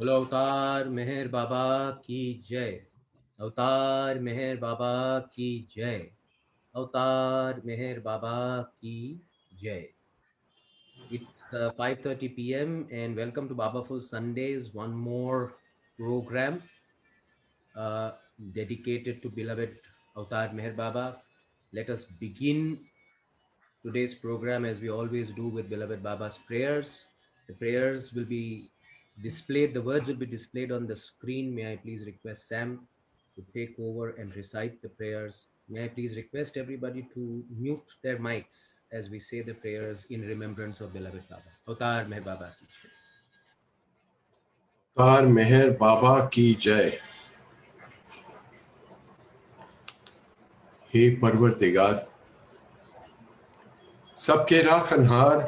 बोलो अवतार मेहर बाबा की जय। अवतार मेहर बाबा की जय। अवतार मेहर बाबा की जय। It's 5:30 p.m. and welcome to Babaful Sundays, one more program uh, dedicated to beloved Avtar Meher Baba. Let us begin today's program as we always do with beloved Baba's prayers. The prayers will be displayed, the words will be displayed on the screen. May I please request Sam to take over and recite the prayers? May I please request everybody to mute their mics as we say the prayers in remembrance of beloved Baba. Avtar Meher Baba ki jai. अवतार मेहर बाबा की जय। हे परवरदिगार, सबके राखनहार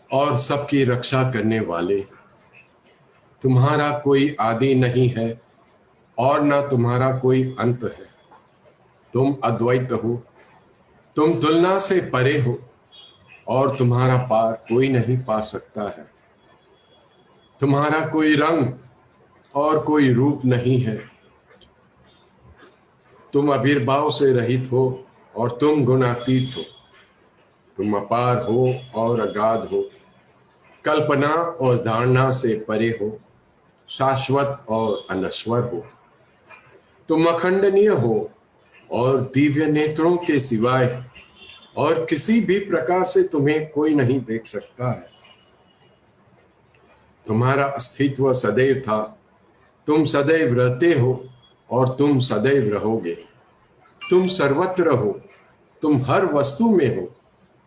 और सबकी रक्षा करने वाले, तुम्हारा कोई आदि नहीं है और न तुम्हारा कोई अंत है। तुम अद्वैत हो, तुम तुलना से परे हो और तुम्हारा पार कोई नहीं पा सकता है। तुम्हारा कोई रंग और कोई रूप नहीं है। तुम आविर्भाव से रहित हो और तुम गुणातीत हो। तुम अपार हो और अगाध हो, कल्पना और धारणा से परे हो, शाश्वत और अनश्वर हो। तुम अखंडनीय हो और दिव्य नेत्रों के सिवाय और किसी भी प्रकार से तुम्हें कोई नहीं देख सकता है। तुम्हारा अस्तित्व सदैव था, तुम सदैव रहते हो और तुम सदैव रहोगे। तुम सर्वत्र हो, तुम हर वस्तु में हो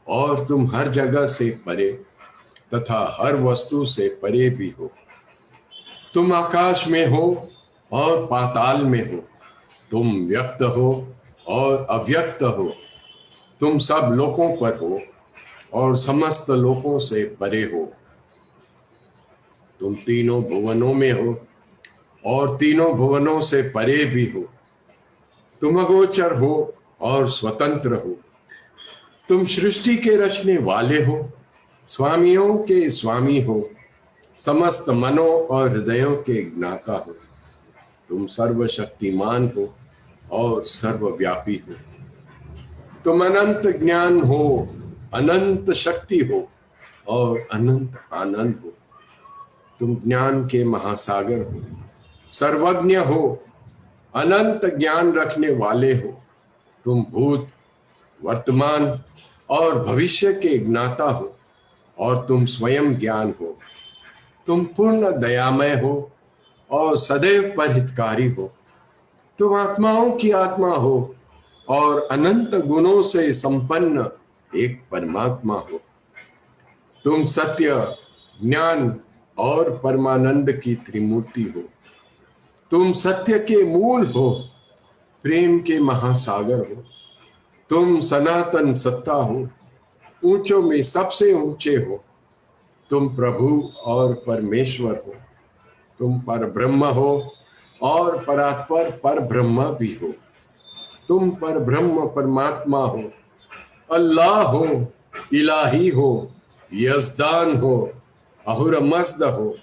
और तुम हर जगह से परे तथा हर वस्तु से परे भी हो। तुम आकाश में हो और पाताल में हो, तुम व्यक्त हो और अव्यक्त हो। तुम सब लोकों पर हो और समस्त लोकों से परे हो। तुम तीनों भुवनों में हो और तीनों भुवनों से परे भी हो। तुम अगोचर हो और स्वतंत्र हो। तुम सृष्टि के रचने वाले हो, स्वामियों के स्वामी हो, समस्त मनों और हृदयों के ज्ञाता हो। तुम सर्वशक्तिमान हो और सर्वव्यापी हो। तुम अनंत ज्ञान हो, अनंत शक्ति हो और अनंत आनंद हो। तुम ज्ञान के महासागर हो, सर्वज्ञ हो, अनंत ज्ञान रखने वाले हो। तुम भूत, वर्तमान और भविष्य के ज्ञाता हो और तुम स्वयं ज्ञान हो। तुम पूर्ण दयामय हो और सदैव परहितकारी हो। तुम आत्माओं की आत्मा हो और अनंत गुणों से संपन्न एक परमात्मा हो। तुम सत्य, ज्ञान और परमानंद की त्रिमूर्ति हो। तुम सत्य के मूल हो, प्रेम के महासागर हो। तुम सनातन सत्ता हो, ऊंचों में सबसे ऊंचे हो। तुम प्रभु और परमेश्वर हो। तुम पर ब्रह्म हो और परात्पर पर ब्रह्म भी हो। तुम पर ब्रह्म परमात्मा हो, अल्लाह हो, इलाही हो, यजदान हो, अहुरमज़द हो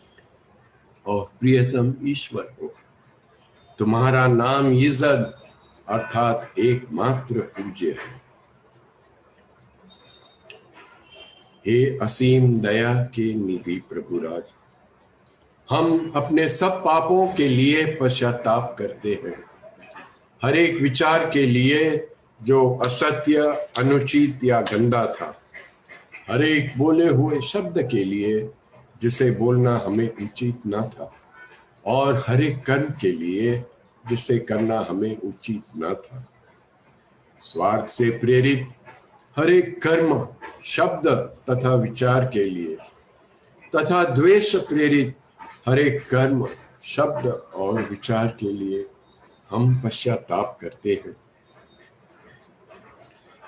और प्रियतम ईश्वर हो। तुम्हारा नाम इज्जत अर्थात एकमात्र पूज्य है। हे असीम दया के निधि प्रभुराज, हम अपने सब पापों के लिए पश्चाताप करते हैं। हर एक विचार के लिए जो असत्य, अनुचित या गंदा था, हर एक बोले हुए शब्द के लिए जिसे बोलना हमें उचित न था, और हर एक कर्म के लिए जिसे करना हमें उचित न था। स्वार्थ से प्रेरित हर एक कर्म, शब्द तथा विचार के लिए तथा द्वेष प्रेरित हर एक कर्म, शब्द और विचार के लिए हम पश्चाताप करते हैं।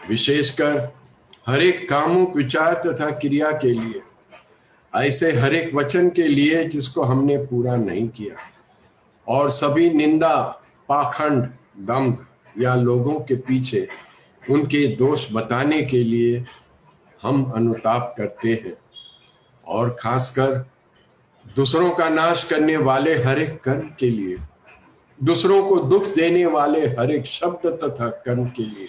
विशेषकर हर एक कामुक विचार तथा क्रिया के लिए, ऐसे हर एक वचन के लिए जिसको हमने पूरा नहीं किया, और सभी निंदा, पाखंड, दंभ या लोगों के पीछे उनके दोष बताने के लिए हम अनुताप करते हैं। और खासकर दूसरों का नाश करने वाले हर एक कर्म के लिए, दूसरों को दुख देने वाले हर एक शब्द तथा कर्म के लिए,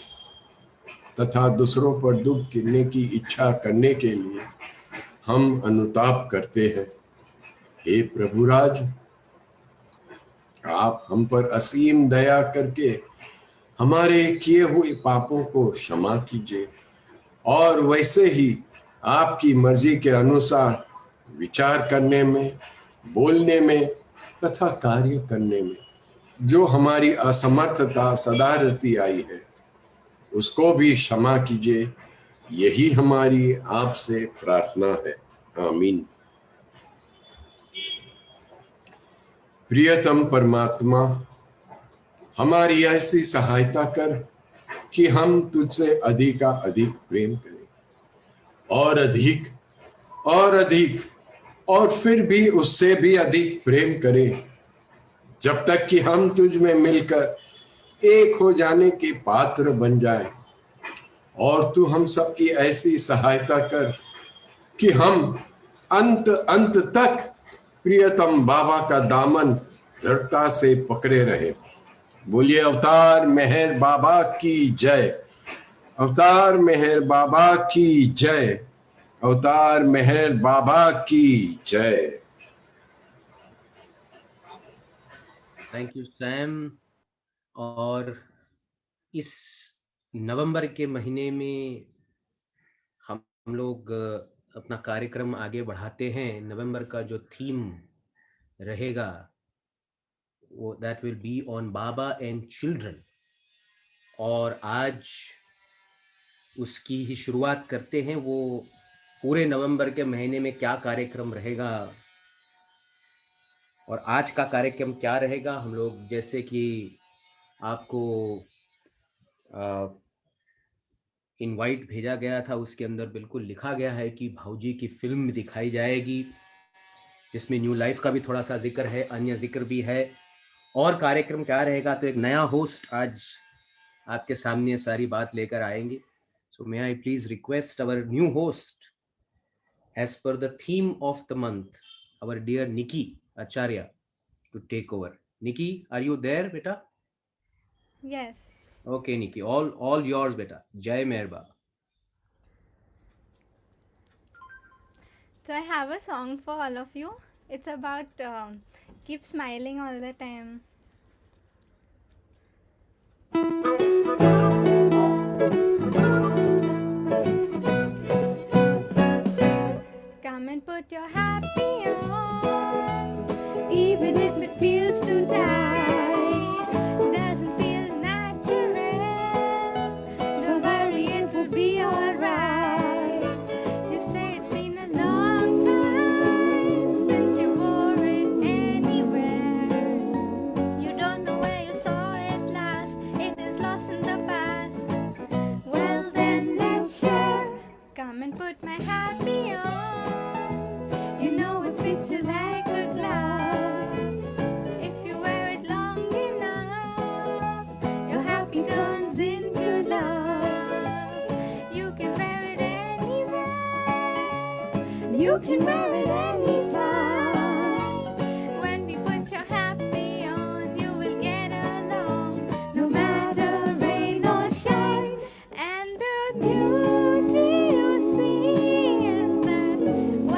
तथा दूसरों पर दुख गिरने की इच्छा करने के लिए हम अनुताप करते हैं। हे प्रभुराज, आप हम पर असीम दया करके हमारे किए हुए पापों को क्षमा कीजिए और वैसे ही आपकी मर्जी के अनुसार विचार करने में, बोलने में तथा कार्य करने में जो हमारी असमर्थता सदा रहती आई है उसको भी क्षमा कीजिए। यही हमारी आपसे प्रार्थना है। आमीन। प्रियतम परमात्मा, हमारी ऐसी सहायता कर कि हम तुझसे अधिक का अधिक प्रेम करें, और अधिक और अधिक और फिर भी उससे भी अधिक प्रेम करें, जब तक कि हम तुझ में मिलकर एक हो जाने के पात्र बन जाए। और तू हम सबकी ऐसी सहायता कर कि हम अंत अंत तक प्रियतम बाबा का दामन दृढ़ता से पकड़े रहे। बोलिए अवतार मेहर बाबा की जय। अवतार मेहर बाबा की जय। अवतार मेहर बाबा की जय। Thank you Sam. और इस नवंबर के महीने में हम लोग अपना कार्यक्रम आगे बढ़ाते हैं। नवंबर का जो थीम रहेगा वो that will be on Baba and children. और आज उसकी ही शुरुआत करते हैं। वो पूरे नवंबर के महीने में क्या कार्यक्रम रहेगा और आज का कार्यक्रम क्या रहेगा, हम लोग जैसे कि आपको इनवाइट भेजा गया था उसके अंदर बिल्कुल लिखा गया है कि भाऊजी की फिल्म दिखाई जाएगी, जिसमें न्यू लाइफ का भी थोड़ा सा जिक्र है, अन्य जिक्र भी है। और कार्यक्रम क्या रहेगा, तो एक नया होस्ट आज आपके सामने सारी बात लेकर आएंगे। So may I please request our new host as per the theme of the month, our dear Nikki Acharya, to take over. Nikki, are you there, beta? Yes. Okay, Nikki, all yours, beta. Jai Meher Baba. So I have a song for all of you. It's about keep smiling all the time. Come and put your happy on, even if it feels too tight. Doesn't feel natural. Don't worry, it will be alright. You say it's been a long time since you wore it anywhere. You don't know where you saw it last. It is lost in the past. Well then let's share. Come and put my happy on. You know it fits you like a glove. If you wear it long enough, your happy turns into love. You can wear it anywhere. You can wear it anytime. When we put your happy on, you will get along, no matter rain or shine. And the beauty you see is that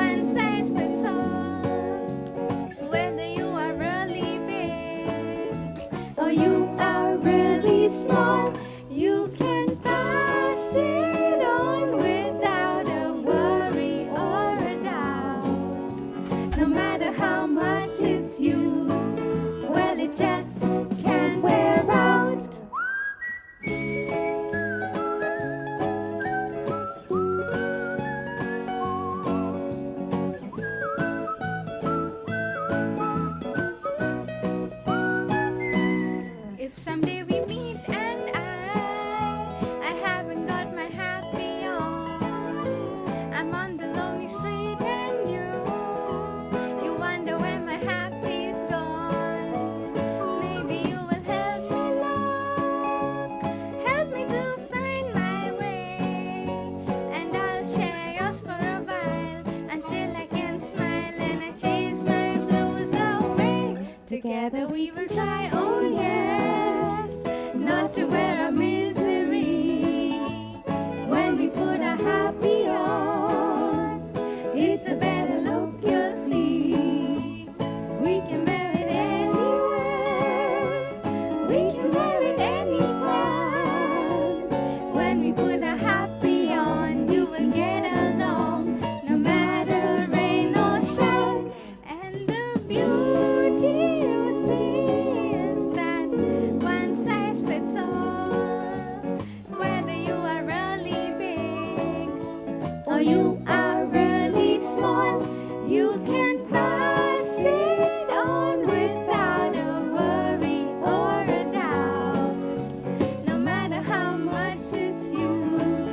one size fits all. Whether you are really big or you are really small, you can pass it on without a worry or a doubt. Together we will try, oh yes, not to wear a misery. When we put a happy on, it's a better look, you'll see. We can wear it anywhere, we can wear it anytime. When we put a happy on, you will get along, no matter rain or shine. And the beauty you see is that one size fits all. Whether you are really big or you are really small, you can pass it on without a worry or a doubt. No matter how much it's used,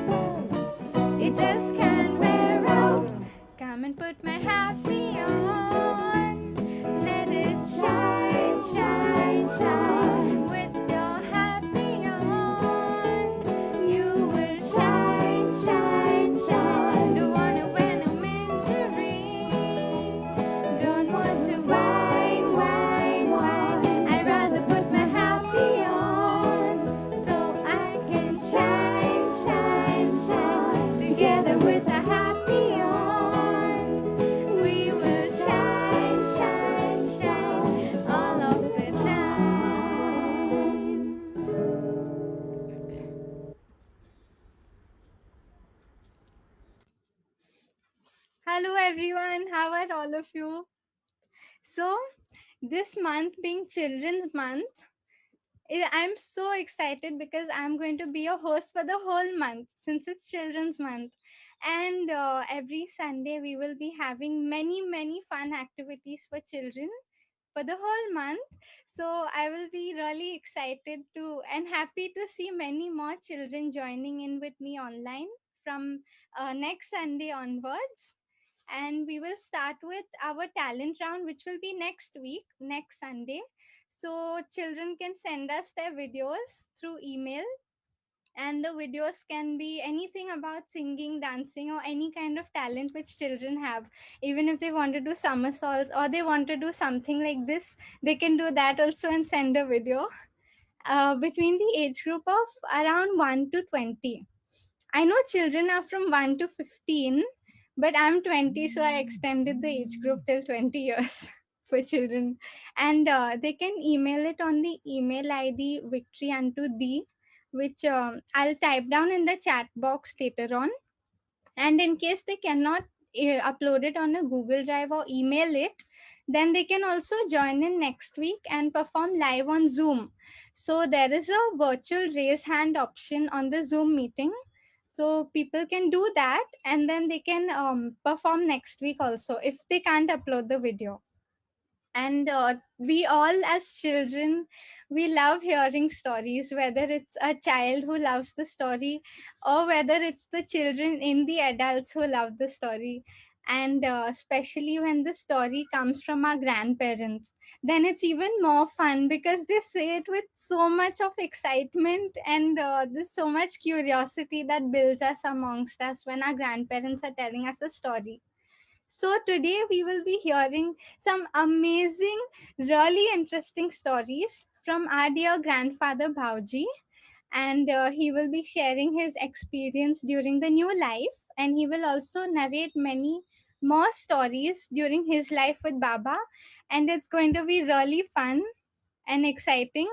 it just can't wear out. Come and put my happy on. Let it shine, shine, shine. With your happy on, you will shine, shine, shine. Don't wanna wear no misery. Don't want to whine, whine, whine. I'd rather put my happy on so I can shine, shine, shine. Together with a happy on, we will shine, shine, shine all of the time. Hello everyone, how are all of you? So, this month being Children's Month, I'm so excited because I'm going to be a host for the whole month since it's Children's Month. And every Sunday, we will be having many, many fun activities for children for the whole month. So I will be really excited to and happy to see many more children joining in with me online from next Sunday onwards. And we will start with our talent round, which will be next week, next Sunday. So children can send us their videos through email, and the videos can be anything about singing, dancing, or any kind of talent which children have. Even if they want to do somersaults or they want to do something like this, they can do that also and send a video. Between the age group of around 1 to 20. I know children are from 1 to 15, but I'm 20, so I extended the age group till 20 years for children. And they can email it on the email ID victory unto thee, which I'll type down in the chat box later on. And in case they cannot upload it on a Google Drive or email it, then they can also join in next week and perform live on Zoom. So there is a virtual raise hand option on the Zoom meeting, so people can do that and then they can perform next week also if they can't upload the video. And we all as children, we love hearing stories, whether it's a child who loves the story or whether it's the children in the adults who love the story. And especially when the story comes from our grandparents, then it's even more fun because they say it with so much of excitement, and there's so much curiosity that builds us amongst us when our grandparents are telling us a story. So today we will be hearing some amazing, really interesting stories from our dear grandfather Bauji, and he will be sharing his experience during the new life, and he will also narrate many more stories during his life with Baba, and it's going to be really fun and exciting.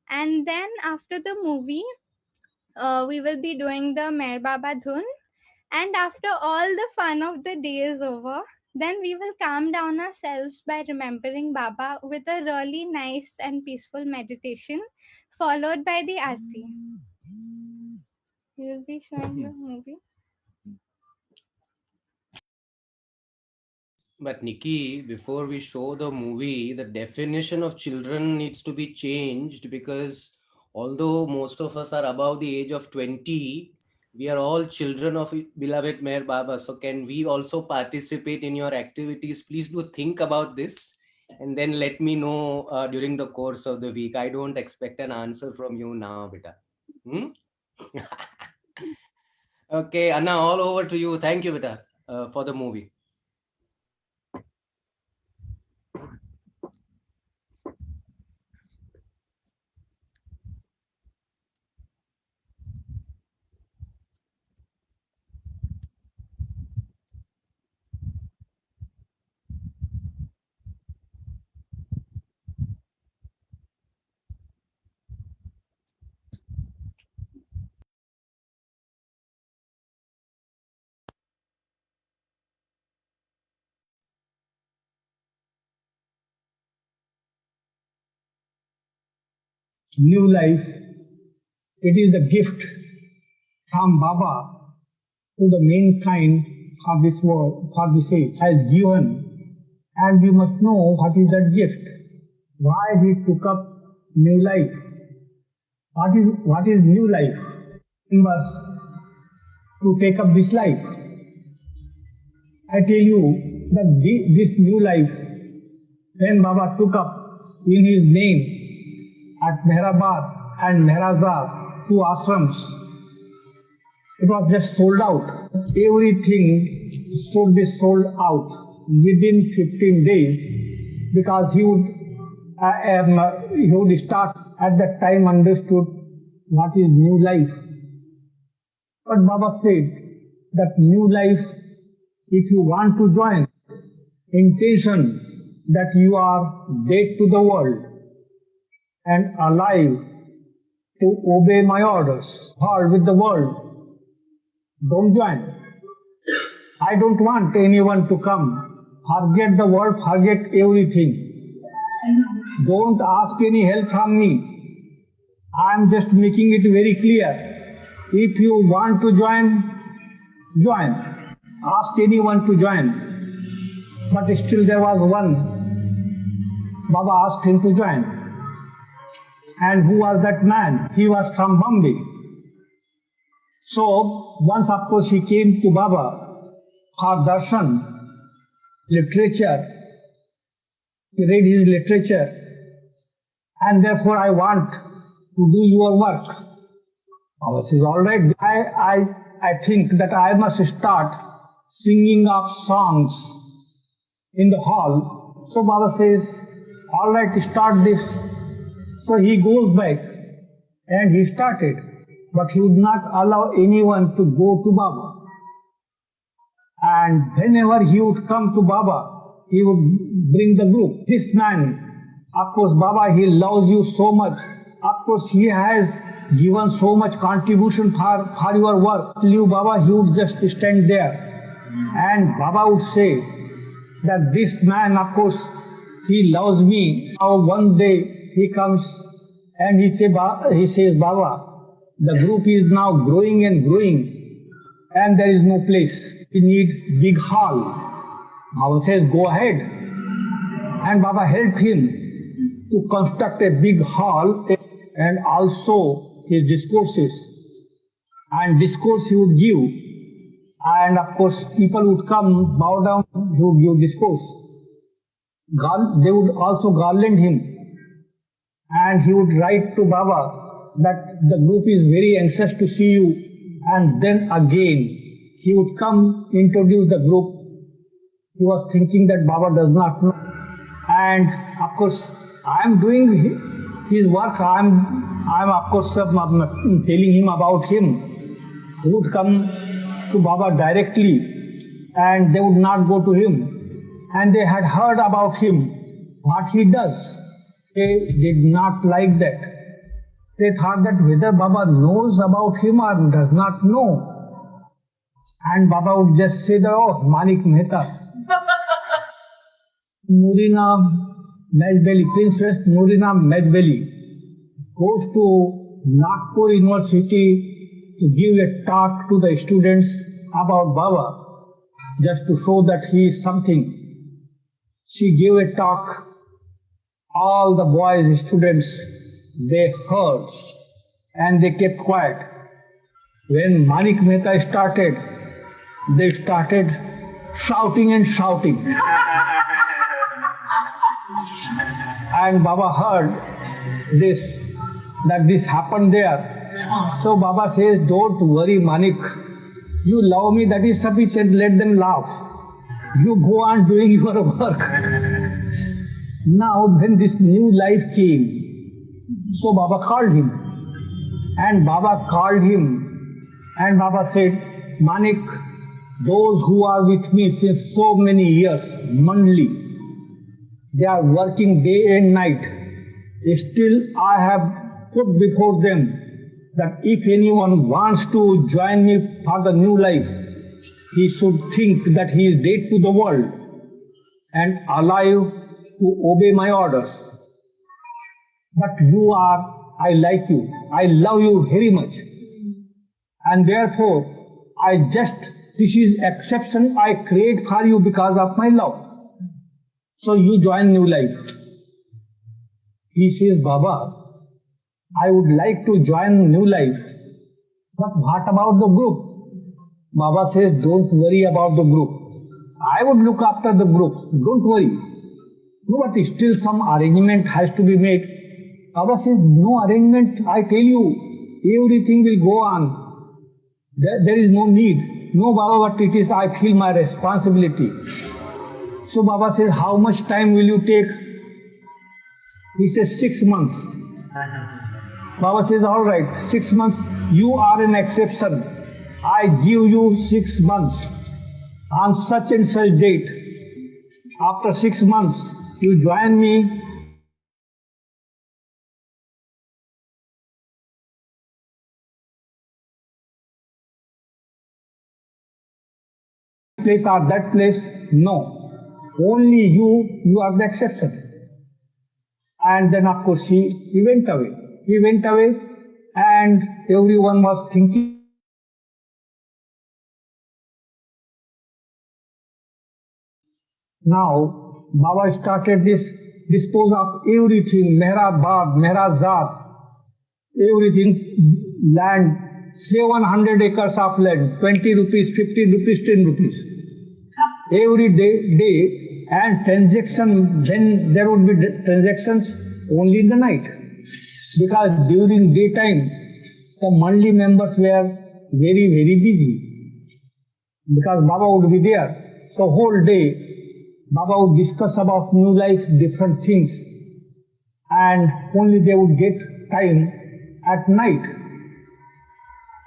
And then after the movie, we will be doing the Mer Baba Dhun, and after all the fun of the day is over, then we will calm down ourselves by remembering Baba with a really nice and peaceful meditation, followed by the Aarti. You will be showing the movie. But Nikki, before we show the movie, the definition of children needs to be changed, because although most of us are above the age of 20, we are all children of beloved Meher Baba. So can we also participate in your activities? Please do think about this and then let me know during the course of the week. I don't expect an answer from you now, beta. Hmm? Okay, Anna, all over to you. Thank you, beta, for the movie. new life. It is the gift from Baba to the mankind for this world, for this age, has given. And we must know what is that gift. Why he took up new life. What is new life? He must to take up this life. I tell you that this new life, when Baba took up in his name at Mehrabad and Mehrazad, two ashrams, it was just sold out. Everything should be sold out within 15 days because he would start at that time understood what is new life. But Baba said that new life, if you want to join, intention that you are dead to the world and alive to obey my orders, or with the world, don't join. I don't want anyone to come. Forget the world, forget everything. Don't ask any help from me. I'm just making it very clear. If you want to join, join. Ask anyone to join. But still there was one. Baba asked him to join. And who was that man? He was from Bombay. So once of course he came to Baba for darshan, literature. He read his literature. And therefore I want to do your work. Baba says, all right, I think that I must start singing of songs in the hall. So Baba says, all right, start this. So he goes back and he started. But he would not allow anyone to go to Baba. And whenever he would come to Baba, he would bring the group. This man, of course, Baba, he loves you so much. Of course, he has given so much contribution for your work. You, Baba, he would just stand there. And Baba would say that this man, of course, he loves me. Now one day he comes and he says, Baba, the group is now growing and growing and there is no place. We need big hall. Baba says, go ahead. And Baba helped him to construct a big hall and also his discourses. And discourse he would give. And of course people would come, bow down, he would give discourse. They would also garland him. And he would write to Baba that the group is very anxious to see you. And then again, he would come, introduce the group. He was thinking that Baba does not know. And of course, I am doing his work. I am of course telling him about him. He would come to Baba directly and they would not go to him. And they had heard about him, what he does. They did not like that. They thought that whether Baba knows about him or does not know. And Baba would just say that, oh, Manik Mehta. Nurina Majbeli, Princess Nurina Majbeli goes to Nagpur University to give a talk to the students about Baba, just to show that he is something. She gave a talk. All the boys, students, they heard and they kept quiet. When Manik Mehta started, they started shouting and shouting. And Baba heard this, that this happened there. So Baba says, don't worry, Manik. You love me, that is sufficient, let them laugh. You go on doing your work. Now, when this new life came, so Baba called him. And Baba called him. And Baba said, Manik, those who are with me since so many years, monthly, they are working day and night. Still, I have put before them that if anyone wants to join me for the new life, he should think that he is dead to the world and alive to obey my orders. But you are I like you. I love you very much. And therefore, this is exception I create for you because of my love. So you join new life. He says, Baba, I would like to join new life. But what about the group? Baba says, don't worry about the group. I would look after the group. Don't worry. No, but still some arrangement has to be made. Baba says, no arrangement, I tell you, everything will go on. There is no need. No, Baba, but it is, I feel my responsibility. So Baba says, how much time will you take? He says, 6 months. Baba says, all right, 6 months, you are an exception. I give you 6 months on such and such date. After 6 months, you join me. Place or that place? No. Only you are the exception. And then of course he went away. He went away and everyone was thinking. Now Baba started this dispose of everything, Mehrabad, Mehrazad, everything, land, 700 acres of land, 20 rupees, 15 rupees, 10 rupees. Every day and transaction, then there would be transactions only in the night. Because during daytime, the monthly members were very busy. Because Baba would be there. So whole day, Baba would discuss about new life, different things. And only they would get time at night.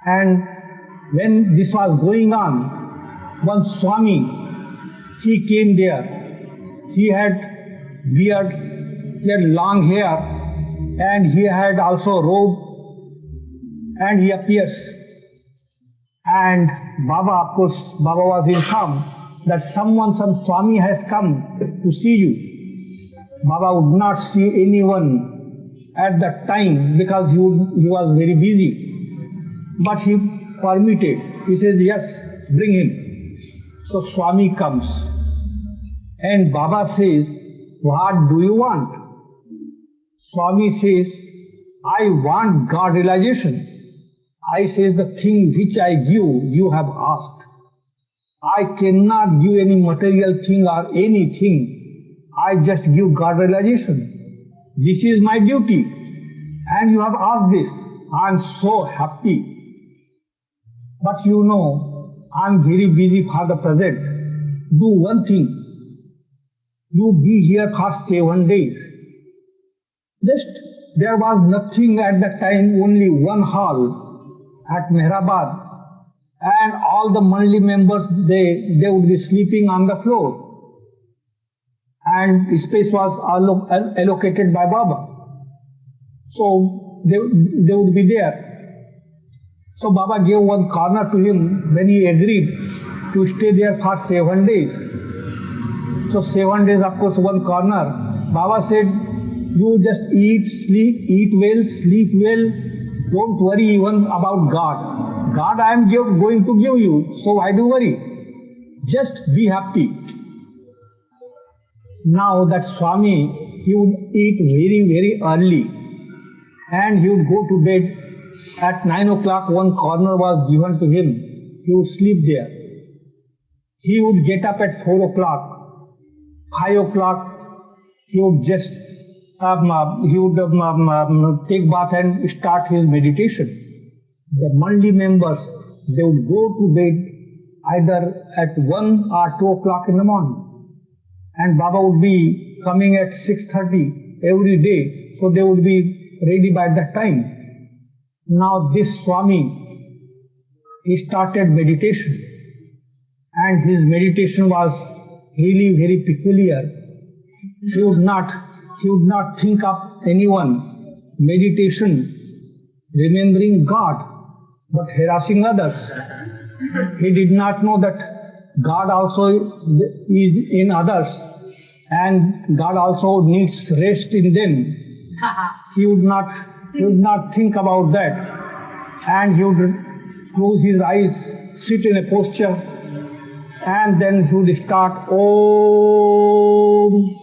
And when this was going on, one Swami, he came there. He had beard, he had long hair, and he had also robe, and he appears. And Baba, of course, Baba was informed that some Swami has come to see you. Baba would not see anyone at that time because he was very busy. But he permitted. He says, yes, bring him. So Swami comes. And Baba says, what do you want? Swami says, I want God realization. I says, the thing which I give, you have asked. I cannot give any material thing or anything. I just give God realization. This is my duty. And you have asked this. I am so happy. But you know, I am very busy for the present. Do one thing. You be here for 7 days. Just, there was nothing at that time, only one hall at Mehrabad. And all the monthly members, they would be sleeping on the floor. And space was allocated by Baba. So they would be there. So Baba gave one corner to him when he agreed to stay there for 7 days. So 7 days, of course, one corner. Baba said, you just eat well, sleep well. Don't worry even about God. God I am going to give you, so why do worry? Just be happy. Now that Swami, he would eat very early. And he would go to bed. At 9 o'clock, one corner was given to him. He would sleep there. He would get up at 4 o'clock. 5 o'clock, he would just take bath and start his meditation. The monthly members, they would go to bed either at 1 or 2 o'clock in the morning. And Baba would be coming at 6:30 every day, so they would be ready by that time. Now this Swami, he started meditation. And his meditation was really very peculiar. He would not think of anyone. Meditation, remembering God, but harassing others. He did not know that God also is in others and God also needs rest in them. He would not He would not think about that. And he would close his eyes, sit in a posture, and then he would start Om.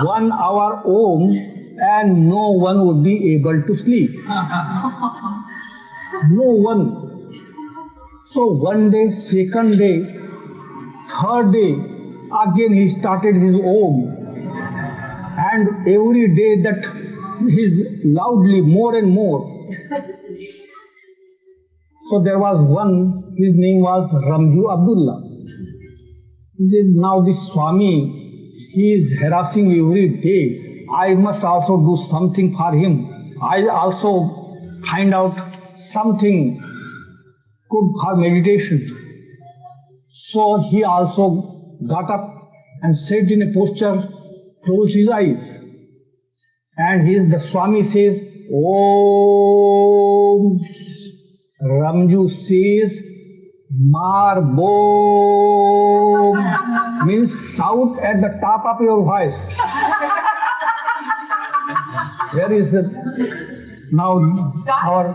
1 hour Om, and no one would be able to sleep. No one. So one day, second day, third day, again he started his Om. And every day that he's loudly, more and more. So there was one, his name was Ramju Abdullah. He said, now this Swami, he is harassing every day. I must also do something for him. I also find out something good for meditation. So he also got up and sat in a posture, closed his eyes. And the Swami says, Om. Ramju says, Mar Bo, means shout at the top of your voice. There is now our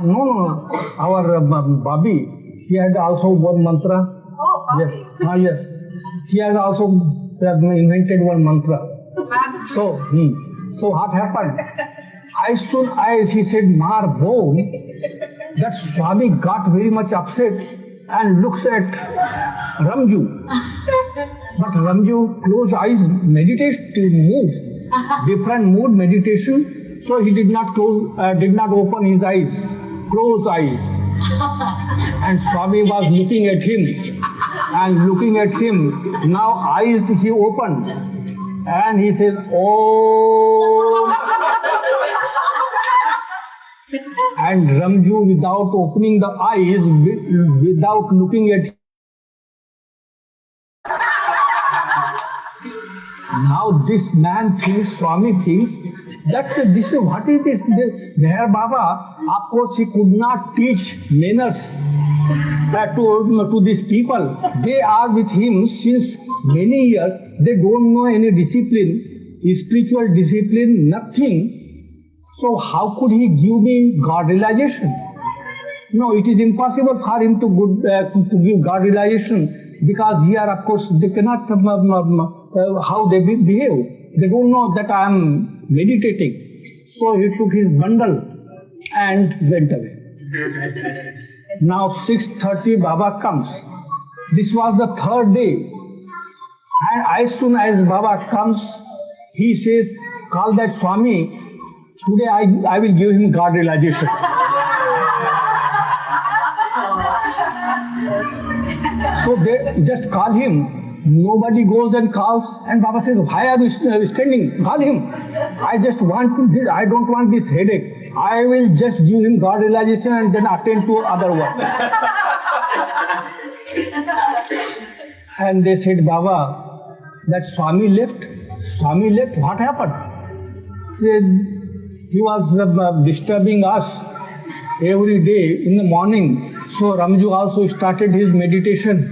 Babi, he had also one mantra. Yes, yes. He has also invented one mantra. So what happened? As soon as he said Mar Bo, that Swami got very much upset and looks at Ramju. But Ramju closed eyes, meditation mood, different mood meditation. So he did not open his eyes, closed eyes. And Swami was looking at him and looking at him. Now eyes he opened and he says, Oh. And Ramju, without opening the eyes, without looking at him. Now this man thinks, Swami thinks, that this is what is this? Meher Baba, of course he could not teach manners to these people. They are with him since many years. They don't know any discipline, spiritual discipline, nothing. So how could he give me God realization? No, it is impossible for him to give God realization, because here, of course, they cannot how they behave. They don't know that I am meditating. So he took his bundle and went away. Now 6:30 Baba comes. This was the third day. And as soon as Baba comes, he says, call that Swami. Today I will give him God realization. So they just call him. Nobody goes and calls, and Baba says, why are you standing? Call him. I don't want this headache. I will just give him God realization and then attend to other work. And they said, Baba, that Swami left. Swami left, what happened? He was disturbing us every day in the morning. So Ramju also started his meditation.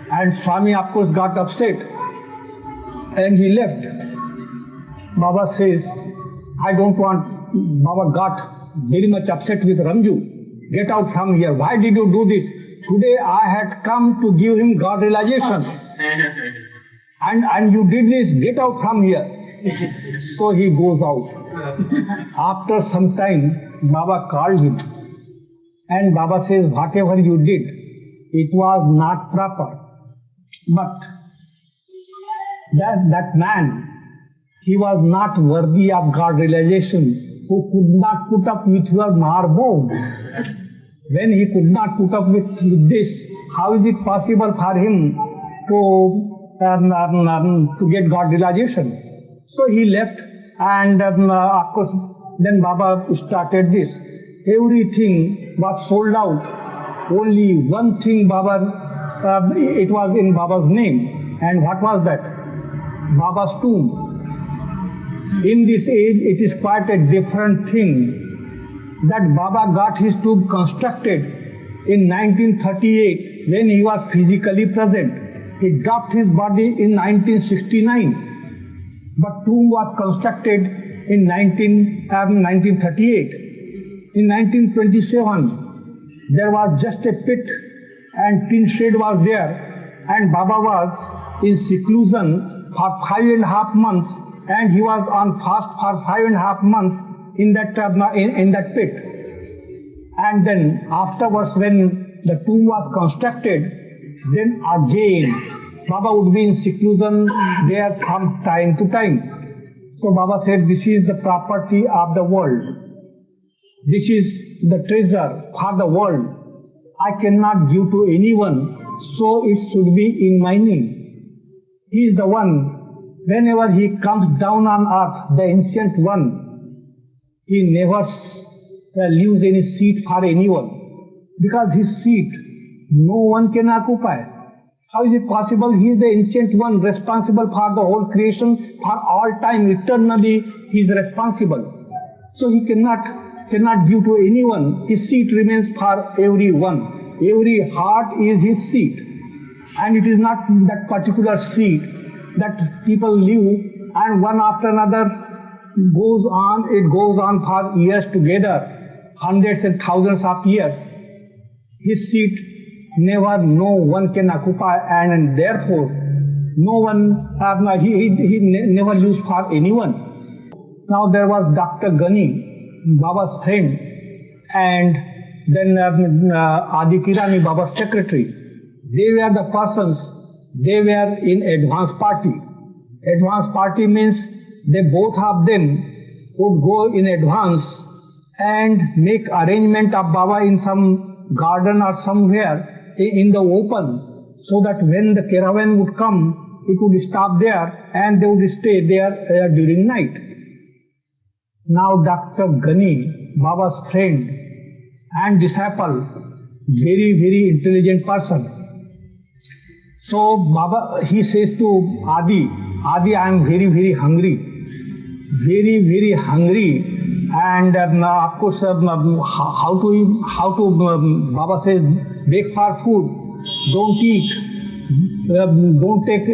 And Swami, of course, got upset. And he left. Baba says, Baba got very much upset with Ramju. Get out from here. Why did you do this? Today I had come to give him God realization. And you did this. Get out from here. So he goes out. After some time, Baba called him. And Baba says, whatever you did, it was not proper. But that man, he was not worthy of God realization, who could not put up with your marbo. When he could not put up with this, how is it possible for him to get God realization? So he left, and of course, then Baba started this. Everything was sold out. Only one thing it was in Baba's name. And what was that? Baba's tomb. In this age, it is quite a different thing that Baba got his tomb constructed in 1938 when he was physically present. He dropped his body in 1969. But tomb was constructed in 1938. In 1927, there was just a pit and tin shed was there, and Baba was in seclusion for 5.5 months, and he was on fast for 5.5 months in that pit. And then afterwards, when the tomb was constructed, then again Baba would be in seclusion there from time to time. So Baba said, this is the property of the world. This is the treasure for the world. I cannot give to anyone, so it should be in my name. He is the one, whenever he comes down on earth, the ancient one, he never leaves any seat for anyone, because his seat no one can occupy. How is it possible? He is the ancient one, responsible for the whole creation, for all time, eternally he is responsible. So he cannot give to anyone. His seat remains for everyone. Every heart is his seat. And it is not that particular seat that people live and one after another goes on. It goes on for years together, hundreds and thousands of years. His seat never no one can occupy, and therefore no one he never used for anyone. Now there was Dr. Ghani, Baba's friend, and then Adi Kirani, Baba's secretary. They were the persons, they were in advance party. Advance party means they both of them would go in advance and make arrangement of Baba in some garden or somewhere in the open, so that when the caravan would come, it would stop there and they would stay there during night. Now Dr. Ghani, Baba's friend and disciple, very, very intelligent person. So Baba, he says to Adi, I am very, very hungry. Very, very hungry. And of course, how to Baba says, beg for food, don't eat, don't take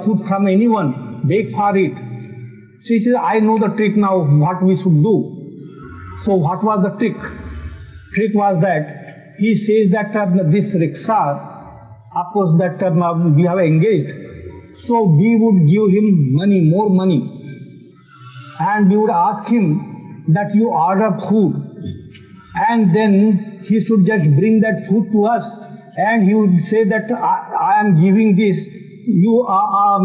food from anyone, beg for it. She says, I know the trick now, what we should do. So what was the trick? Trick was that he says that this rickshaw, of course, that we have engaged, so we would give him money, more money, and we would ask him that you order food, and then he should just bring that food to us, and he would say that I am giving this, you are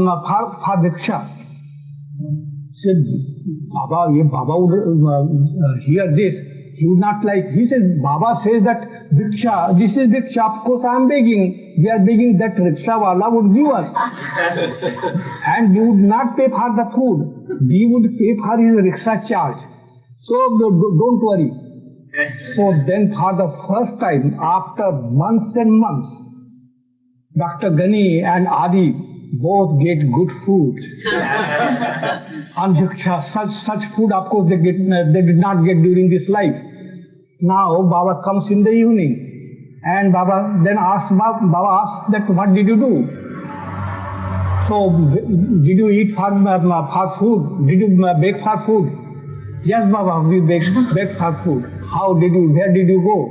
for rickshaw. Said, Baba would hear this, he would not like. He says, Baba says that rickshaw, this is rickshaw, of course I am begging. We are begging that rickshaw wala would give us. And we would not pay for the food, we would pay for his rickshaw charge. So don't worry. So then for the first time, after months and months, Dr. Ghani and Adi both get good food. On rickshaw, such food, of course, they did not get during this life. Now Baba comes in the evening, and Baba then asks, that what did you do? So did you eat for food? Did you beg for food? Yes, Baba, we beg for food. How did you? Where did you go?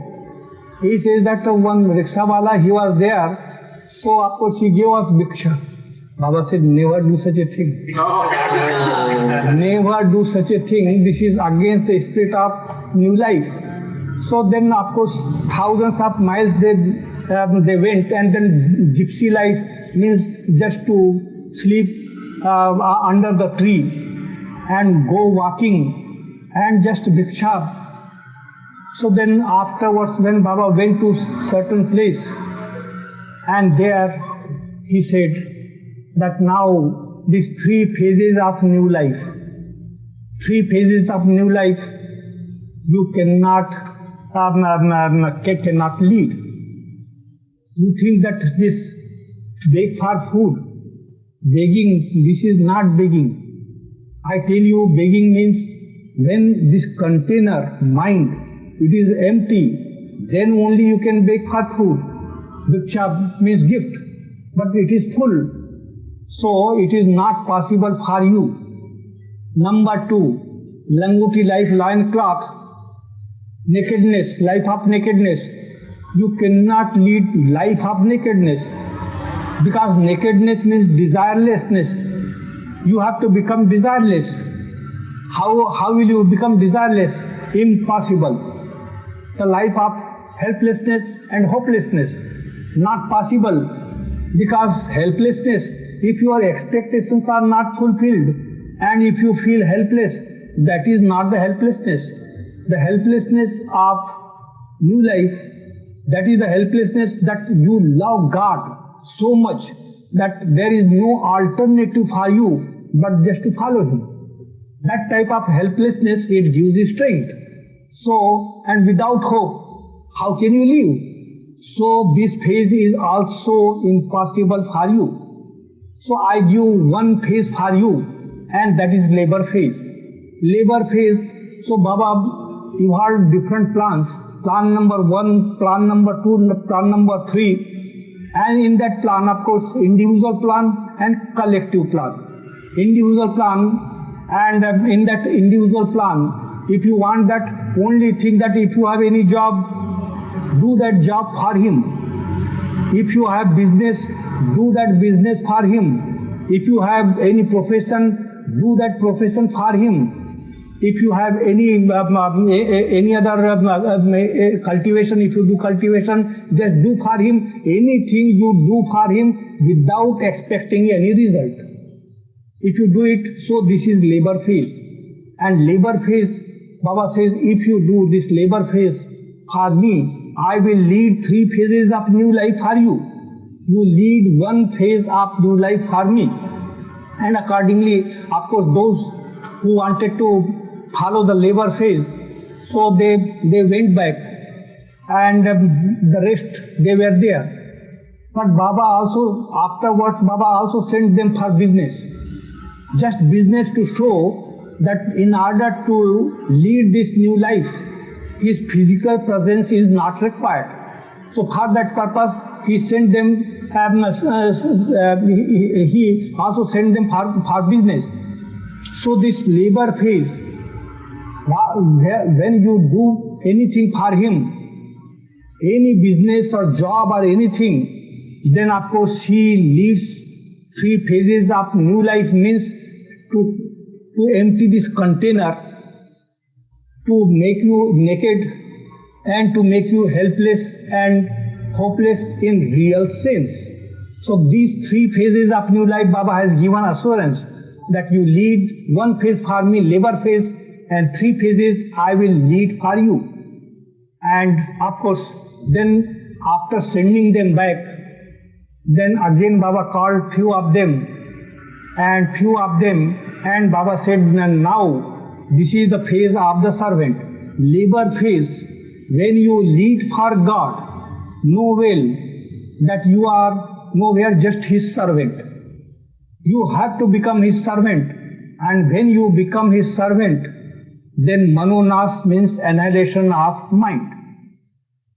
He says that one rickshawala, he was there, so of course he gave us bhiksha. Baba said, never do such a thing. Never do such a thing. This is against the spirit of new life. So then, of course, thousands of miles they went, and then gypsy life means just to sleep under the tree and go walking and just bhiksha. So then afterwards, when Baba went to certain place, and there he said that now these 3 phases of new life, 3 phases of new life, you cannot lead. You think that this beg for food, begging, this is not begging. I tell you, begging means when this container, mind, it is empty, then only you can beg for food. Bhiksha means gift, but it is full. So it is not possible for you. Number 2, languti life, lion cloth, nakedness, life of nakedness. You cannot lead life of nakedness because nakedness means desirelessness. You have to become desireless. How will you become desireless? Impossible. The life of helplessness and hopelessness. Not possible because helplessness, if your expectations are not fulfilled and if you feel helpless, that is not the helplessness. The helplessness of new life, that is the helplessness that you love God so much that there is no alternative for you but just to follow Him. That type of helplessness, it gives you strength. So, and without hope, how can you live? So, this phase is also impossible for you. So, I give one phase for you, and that is labor phase. Labor phase, so Baba, you have different plans. Plan number 1, plan number 2, plan number 3. And in that plan, of course, individual plan and collective plan. Individual plan, and in that individual plan, if you want that, only think that if you have any job, do that job for him. If you have business, do that business for him. If you have any profession, do that profession for him. If you have any other cultivation, if you do cultivation, just do for him. Anything you do for him without expecting any result. If you do it, so this is labor phase. And labor phase, Baba says, if you do this labor phase for me, I will lead 3 phases of new life for you. You lead 1 phase of new life for me. And accordingly, of course, those who wanted to follow the labor phase, so they went back. And the rest, they were there. But Baba also, afterwards, Baba also sent them for business. Just business to show that in order to lead this new life, his physical presence is not required. So for that purpose, he sent them. He also sent them for business. So this labor phase, when you do anything for him, any business or job or anything, then of course he leads 3 phases of new life, means to empty this container, to make you naked and to make you helpless and hopeless in real sense. So these 3 phases of new life, Baba has given assurance that you lead 1 phase for me, labor phase, and 3 phases I will lead for you. And of course, then after sending them back, then again Baba called few of them, and Baba said, now this is the phase of the servant. Labor phase, when you lead for God, know well that you are nowhere just His servant. You have to become His servant, and when you become His servant, then manonas means annihilation of mind.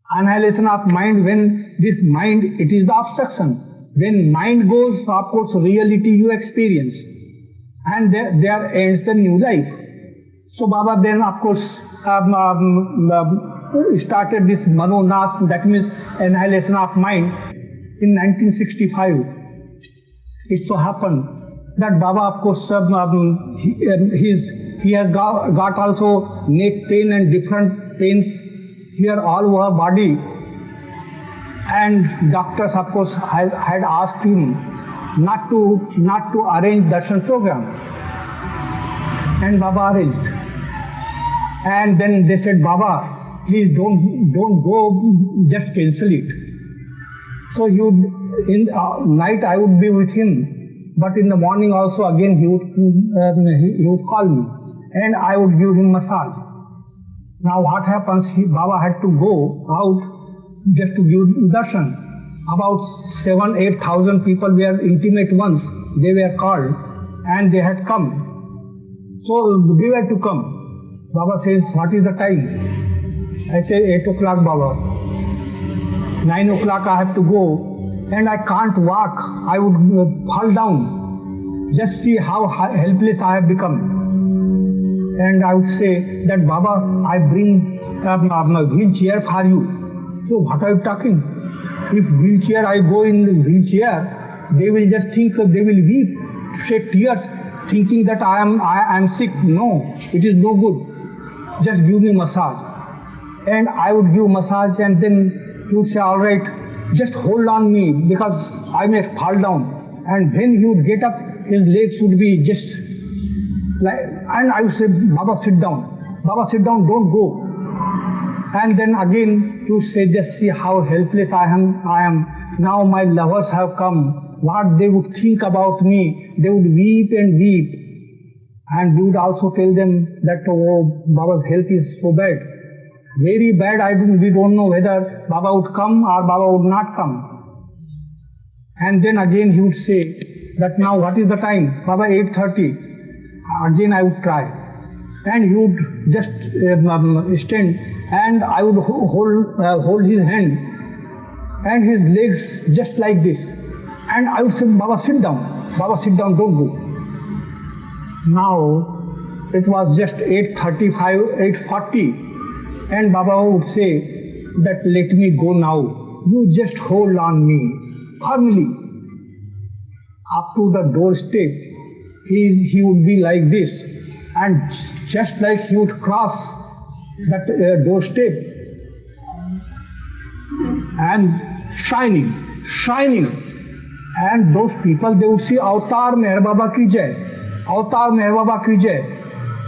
Annihilation of mind, when this mind, it is the obstruction. When mind goes, of course, reality you experience. And there ends the new life. So Baba then, of course, started this manonas, that means annihilation of mind, in 1965. It so happened that Baba, of course, he has got also neck pain and different pains here all over body. And doctors, of course, had asked him not to arrange darshan program. And Baba arranged. And then they said, Baba, please don't go, just cancel it. So in night I would be with him, but in the morning also again he would call me, and I would give him massage. Now what happens? Baba had to go out just to give darshan. About 7,000-8,000 people were intimate ones. They were called and they had come. So we were to come. Baba says, what is the time? I say 8 o'clock, Baba. 9 o'clock I have to go and I can't walk. I would fall down. Just see how helpless I have become. and I would say that Baba, I bring a wheelchair for you. So what are you talking? If wheelchair, I go in the wheelchair, they will just think, they will weep, shed tears, thinking that I am sick. No, it is no good. Just give me massage. And I would give massage, and then he would say, all right, just hold on me because I may fall down. And when he would get up, his legs would be just like, and I would say, Baba, sit down. Baba, sit down, don't go. And then again, he would say, just see how helpless I am. Now my lovers have come. What they would think about me. They would weep and weep. And we would also tell them that, oh, Baba's health is so bad. Very bad, we don't know whether Baba would come or Baba would not come. And then again he would say that now what is the time? Baba, 8:30. Again I would try. And he would just stand, and I would hold his hand and his legs just like this. And I would say, Baba, sit down. Baba, sit down, don't go. Now it was just 8:35, 8:40. And Baba would say that let me go now. You just hold on me firmly. Up to the doorstep, he would be like this. And just like he would cross that doorstep, and shining. And those people, they would say, Avatar Meher Baba ki jai. Avatar Meher Baba ki jai.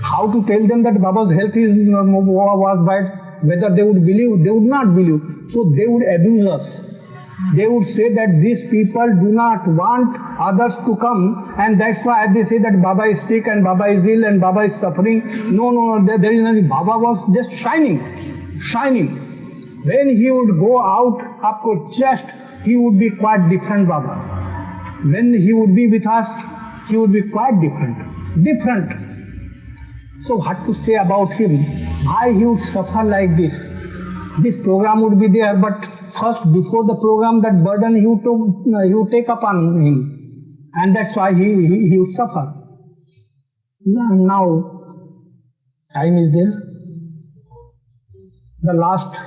How to tell them that Baba's health was bad, whether they would believe, they would not believe. So they would abuse us. They would say that these people do not want others to come, and that's why they say that Baba is sick and Baba is ill and Baba is suffering. No, there is nothing. Baba was just shining. When he would go out, up to chest, he would be quite different, Baba. When he would be with us, he would be quite different. So what to say about him? Why he would suffer like this? This program would be there, but first, before the program, that burden he would take upon him. And that's why he would suffer. Now, time is there. The last.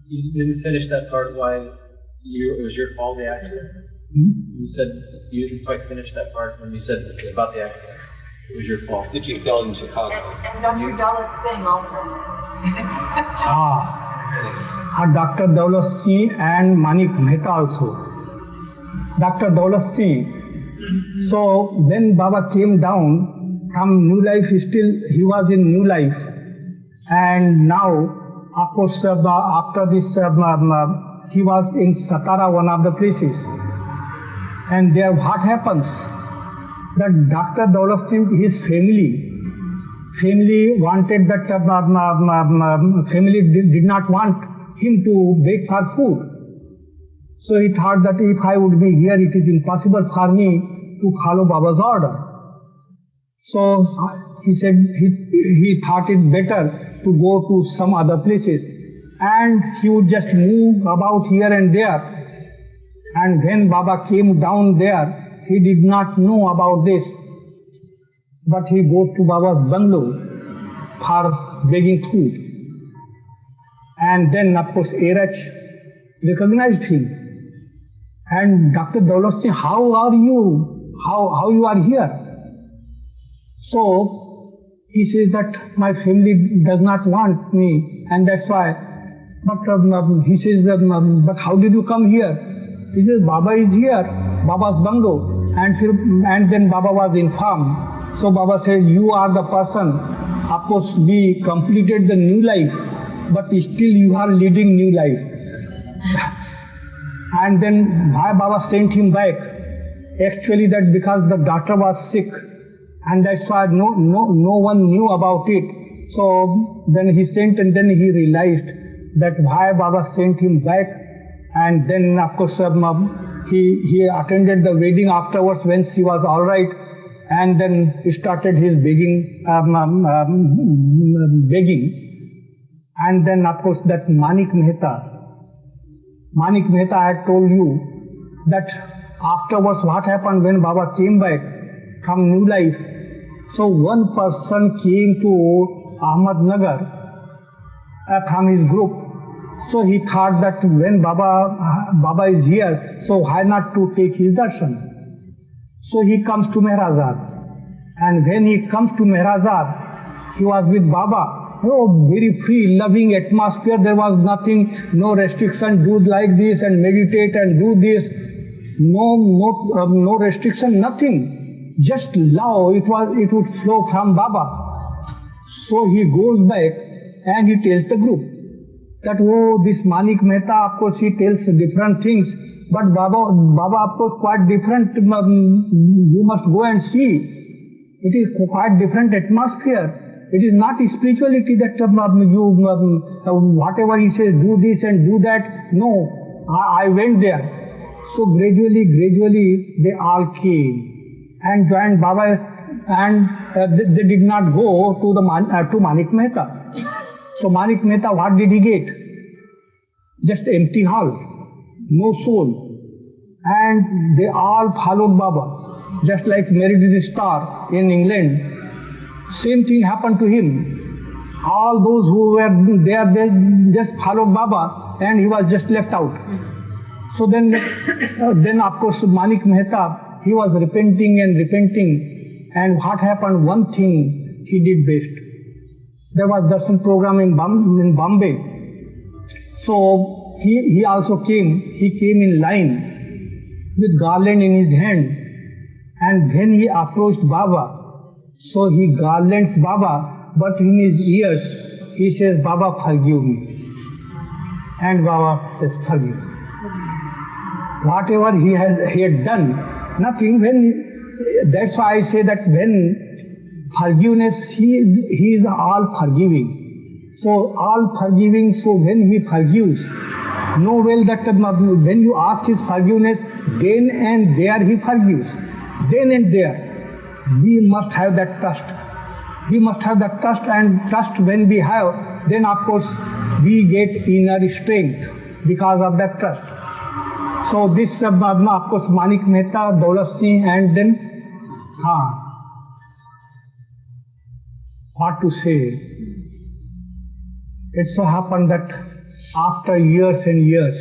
You didn't finish that part why it was your fault, the accident. You said you didn't quite finish that part when you said about the accident. It was your fault. Did you fell in Chicago? And Dr. Dulles Singh also. Dr. Dulles Singh and Manik Mehta also. Dr. Dulles Singh. So when Baba came down from New Life, still he was in New Life. And now, of course, after this, he was in Satara, one of the places. And there what happens? That Dr. Dulles Singh, his family wanted that, family did not want him to beg for food. So he thought that if I would be here, it is impossible for me to follow Baba's order. So he said he thought it better to go to some other places. And he would just move about here and there. And when Baba came down there, he did not know about this, but he goes to Baba's bungalow for begging food. And then, of course, Erach recognized him. And Dr. Dulles Singh, how are you? How you are here? So he says that my family does not want me, and that's why. But he says, but how did you come here? He says, Baba is here, Baba's bungalow. And then Baba was informed. So Baba said, you are the person. Of course, we completed the new life, but still you are leading new life. And then why Baba sent him back? Actually, that because the daughter was sick, and that's why no one knew about it. So then he sent, and then he realized that why Baba sent him back. And then, of course, he attended the wedding afterwards when she was all right, and then he started his begging. And then, of course, that Manik Mehta had told you that afterwards what happened when Baba came back from New Life. So one person came to Ahmednagar from his group. So he thought that when Baba is here, so why not to take his darshan? So he comes to Mehrazad. And when he comes to Mehrazad, he was with Baba. Oh, very free, loving atmosphere. There was nothing, no restriction. Do like this and meditate and do this. No restriction, nothing. Just love. It would flow from Baba. So he goes back and he tells the group that, oh, this Manik Mehta, of course, he tells different things. But Baba, of course, quite different. You must go and see. It is quite different atmosphere. It is not spirituality that whatever he says, do this and do that. No, I went there. So gradually, they all came and joined Baba, and they did not go to Manik Mehta. So Manik Mehta, what did he get? Just empty hall, no soul. And they all followed Baba, just like Meredith Starr in England. Same thing happened to him. All those who were there, they just followed Baba, and he was just left out. So then of course, Manik Mehta, he was repenting. And what happened? One thing he did best. There was darshan program in Bombay. So he also came. He came in line with garland in his hand. And when he approached Baba, so he garlands Baba, but in his ears he says, Baba, forgive me. And Baba says, forgive me. Whatever he had done, nothing. That's why I say that when forgiveness, he is all forgiving. So all forgiving, so when he forgives, know well that when you ask his forgiveness, then and there he forgives. Then and there. We must have that trust. We must have that trust, and trust when we have, then of course we get inner strength because of that trust. So this of course Manik Mehta, Daulat Singh, and then what to say? It so happened that after years and years,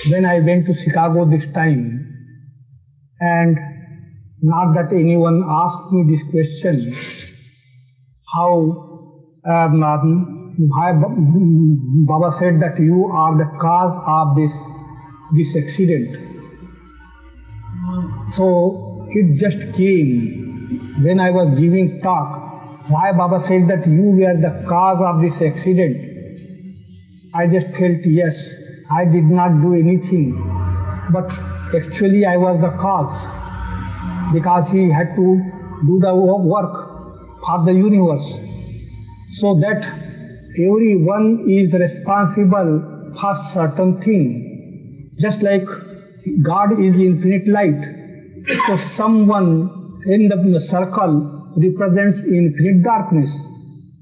when I went to Chicago this time, and not that anyone asked me this question, how Baba said that you are the cause of this accident. So it just came when I was giving talk. Why Baba said that you were the cause of this accident? I just felt, yes, I did not do anything, but actually I was the cause. Because he had to do the work for the universe. So that everyone is responsible for certain thing. Just like God is infinite light. So someone in the circle represents infinite darkness.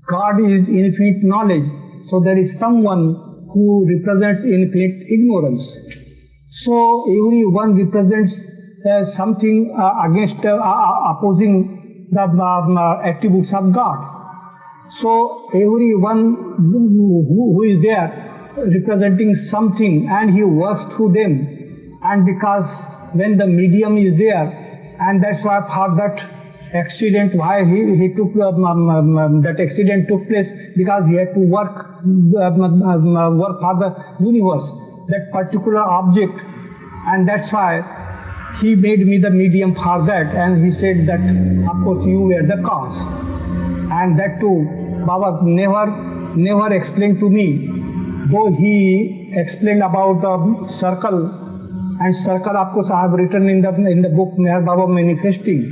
God is infinite knowledge. So there is someone who represents infinite ignorance. So everyone represents something against opposing the attributes of God. So everyone who is there representing something, and he works through them. And because when the medium is there, and that's why for that accident, why he took that accident took place, because he had to work for the universe, that particular object, and that's why he made me the medium for that, and he said that, of course, you were the cause. And that too, Baba never explained to me, though he explained about circle, and circle, of course, I have written in the book Meher Baba Manifesting.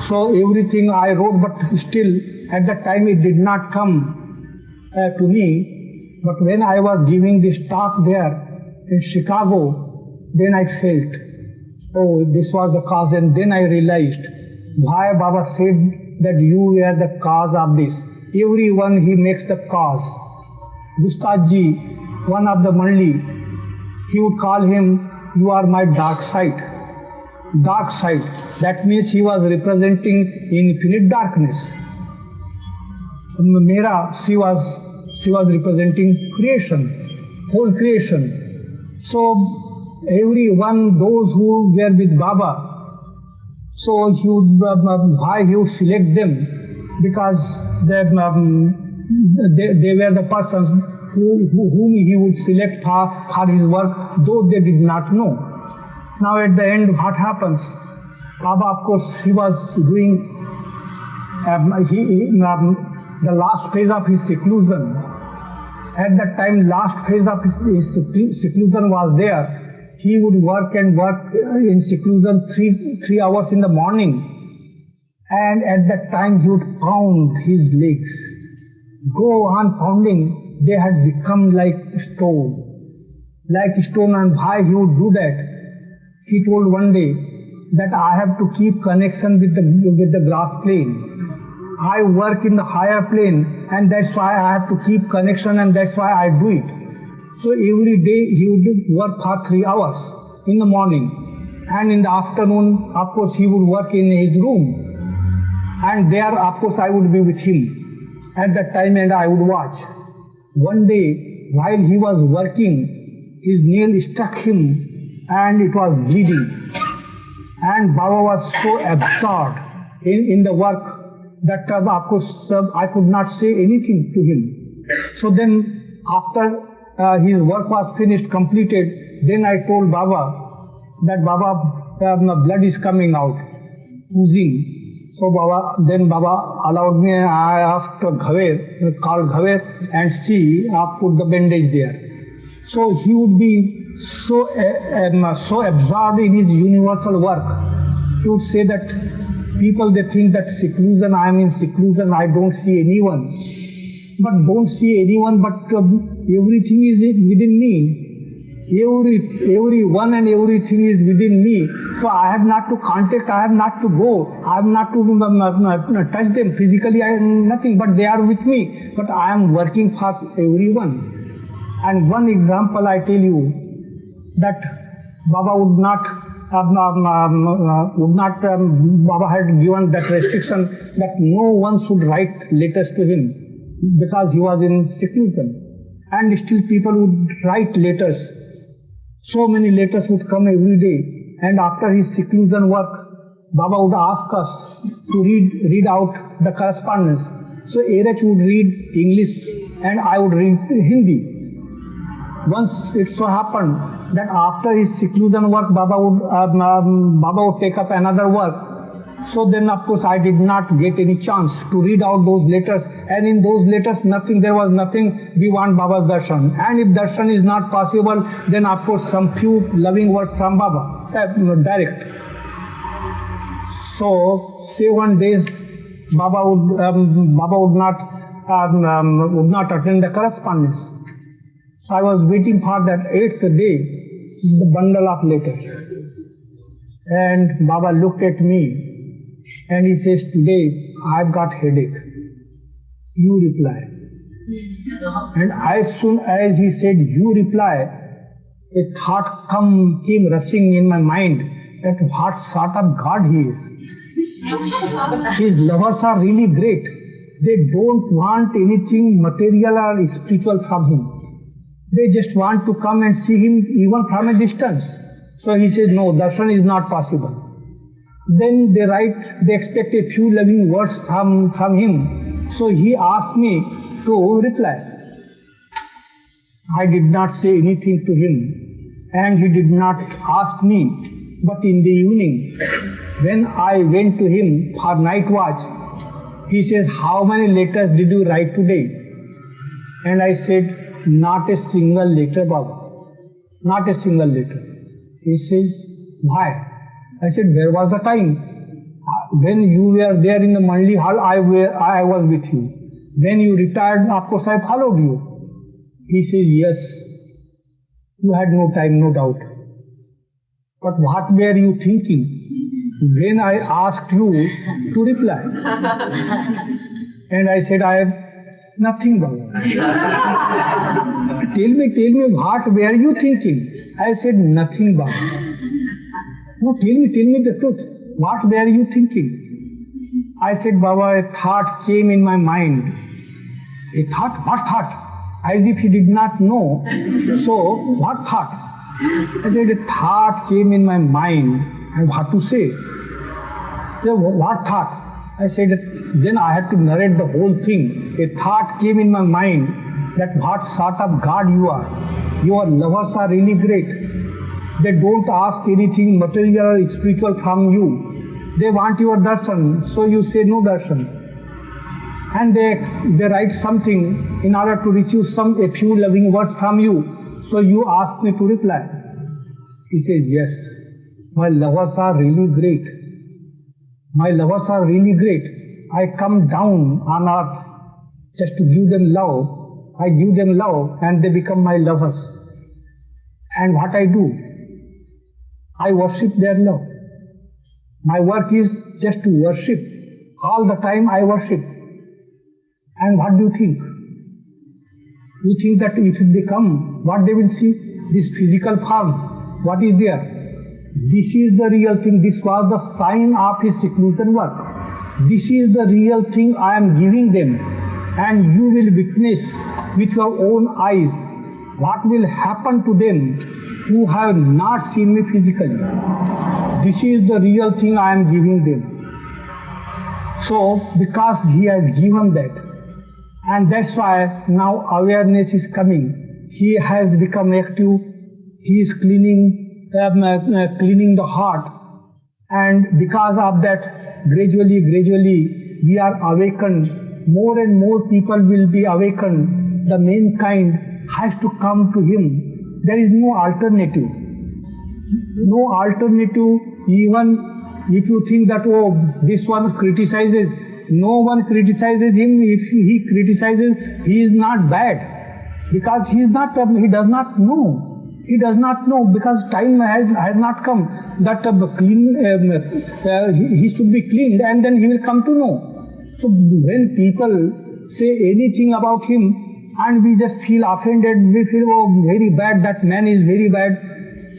So everything I wrote, but still, at that time it did not come to me. But when I was giving this talk there in Chicago, then I felt, oh, this was the cause, and then I realized why Baba said that you were the cause of this. Everyone he makes the cause. Gustadji, one of the Manli, he would call him, you are my dark side. dark side. That means he was representing infinite darkness. Mera, she was representing creation, whole creation. So everyone, those who were with Baba, so he would, why he would select them? Because they were the persons whom he would select for his work, though they did not know. Now at the end, what happens? Baba, of course, he was doing the last phase of his seclusion. At that time, last phase of his seclusion was there. He would work and work in seclusion 3 hours in the morning. And at that time, he would pound his legs. Go on pounding. They had become like stone. Like stone, and why he would do that? He told one day that I have to keep connection with the grass plane. I work in the higher plane, and that's why I have to keep connection, and that's why I do it. So every day he would work for 3 hours in the morning, and in the afternoon, of course, he would work in his room. And there, of course, I would be with him at that time, and I would watch. One day, while he was working, his nail struck him, and it was bleeding. And Baba was so absorbed in the work that, of course, I could not say anything to him. So then, after his work was finished, completed, then I told Baba that Baba, blood is coming out, oozing. So then Baba allowed me. I asked Ghaver, called Ghaver, and see, put the bandage there. So he would be so absorbed in his universal work. He would say that people, they think that seclusion, I am in seclusion, I don't see anyone. But don't see anyone, but everything is within me. Everyone and everything is within me. So I have not to contact, I have not to go, I have not to touch them physically, I am nothing, but they are with me. But I am working for everyone. And one example I tell you, that Baba would not, Baba had given that restriction that no one should write letters to him because he was in seclusion. And still people would write letters. So many letters would come every day. And after his seclusion work, Baba would ask us to read out the correspondence. So Erech would read English and I would read Hindi. Once it so happened that after his seclusion work, Baba would take up another work. So then, of course, I did not get any chance to read out those letters. And in those letters, there was nothing beyond Baba's darshan. And if darshan is not possible, then of course some few loving words from Baba, direct. So 7 days, Baba would not attend the correspondence. So I was waiting for that 8th day, the bundle of letters. And Baba looked at me and he says, today I've got headache. You reply. And as soon as he said, you reply, a thought came rushing in my mind that what sort of God he is. His lovers are really great. They don't want anything material or spiritual from him. They just want to come and see him even from a distance. So he says, no, darshan is not possible. Then they expect a few loving words from him. So he asked me to reply. I did not say anything to him, and he did not ask me. But in the evening, when I went to him for night watch, he says, how many letters did you write today? And I said, not a single letter, Baba. Not a single letter. He says, why? I said, where was the time? When you were there in the Manli hall, I was with you. When you retired, of course, I followed you. He says, yes, you had no time, no doubt. But what were you thinking when I asked you to reply? And I said, I have nothing, Baba. Tell me, what were you thinking? I said, nothing, Baba. No, tell me the truth. What were you thinking? I said, Baba, a thought came in my mind. A thought? What thought? As if he did not know. So, what thought? I said, a thought came in my mind. And what to say? So, what thought? I said, then I had to narrate the whole thing. A thought came in my mind that what sort of God you are. Your lovers are really great. They don't ask anything material or spiritual from you. They want your darshan, so you say no darshan. And they write something in order to receive a few loving words from you, so you ask me to reply. He says, yes, my lovers are really great. My lovers are really great. I come down on earth just to give them love. I give them love and they become my lovers. And what I do? I worship their love. My work is just to worship. All the time I worship. And what do you think? You think that if they come, what they will see? This physical form, what is there? This is the real thing. This was the sign of his seclusion work. This is the real thing I am giving them. And you will witness with your own eyes what will happen to them who have not seen me physically. This is the real thing I am giving them. So, because he has given that, and that's why now awareness is coming. He has become active. He is cleaning the heart, and because of that, gradually, we are awakened. More and more people will be awakened. The mankind has to come to him. There is no alternative. No alternative, even if you think that, oh, this one criticizes. No one criticizes him. If he criticizes, he is not bad. Because he does not know. He does not know because time has not come that he should be cleaned, and then he will come to know. So when people say anything about him and we just feel offended, we feel, oh, very bad, that man is very bad.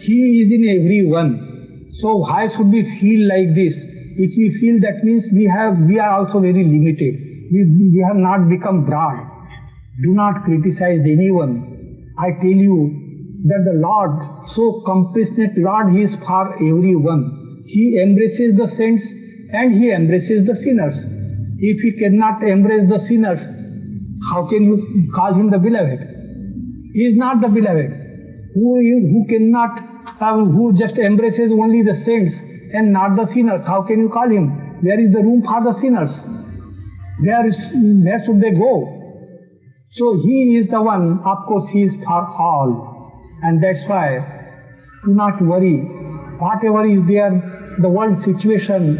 He is in everyone. So why should we feel like this? If we feel, that means we are also very limited. We have not become broad. Do not criticize anyone. I tell you, that the Lord, so compassionate Lord, He is for everyone. He embraces the saints and He embraces the sinners. If He cannot embrace the sinners, how can you call Him the beloved? He is not the beloved. Who just embraces only the saints and not the sinners, how can you call Him? Where is the room for the sinners? Where should they go? So He is the one, of course He is for all. And that's why, do not worry. Whatever is there, the world situation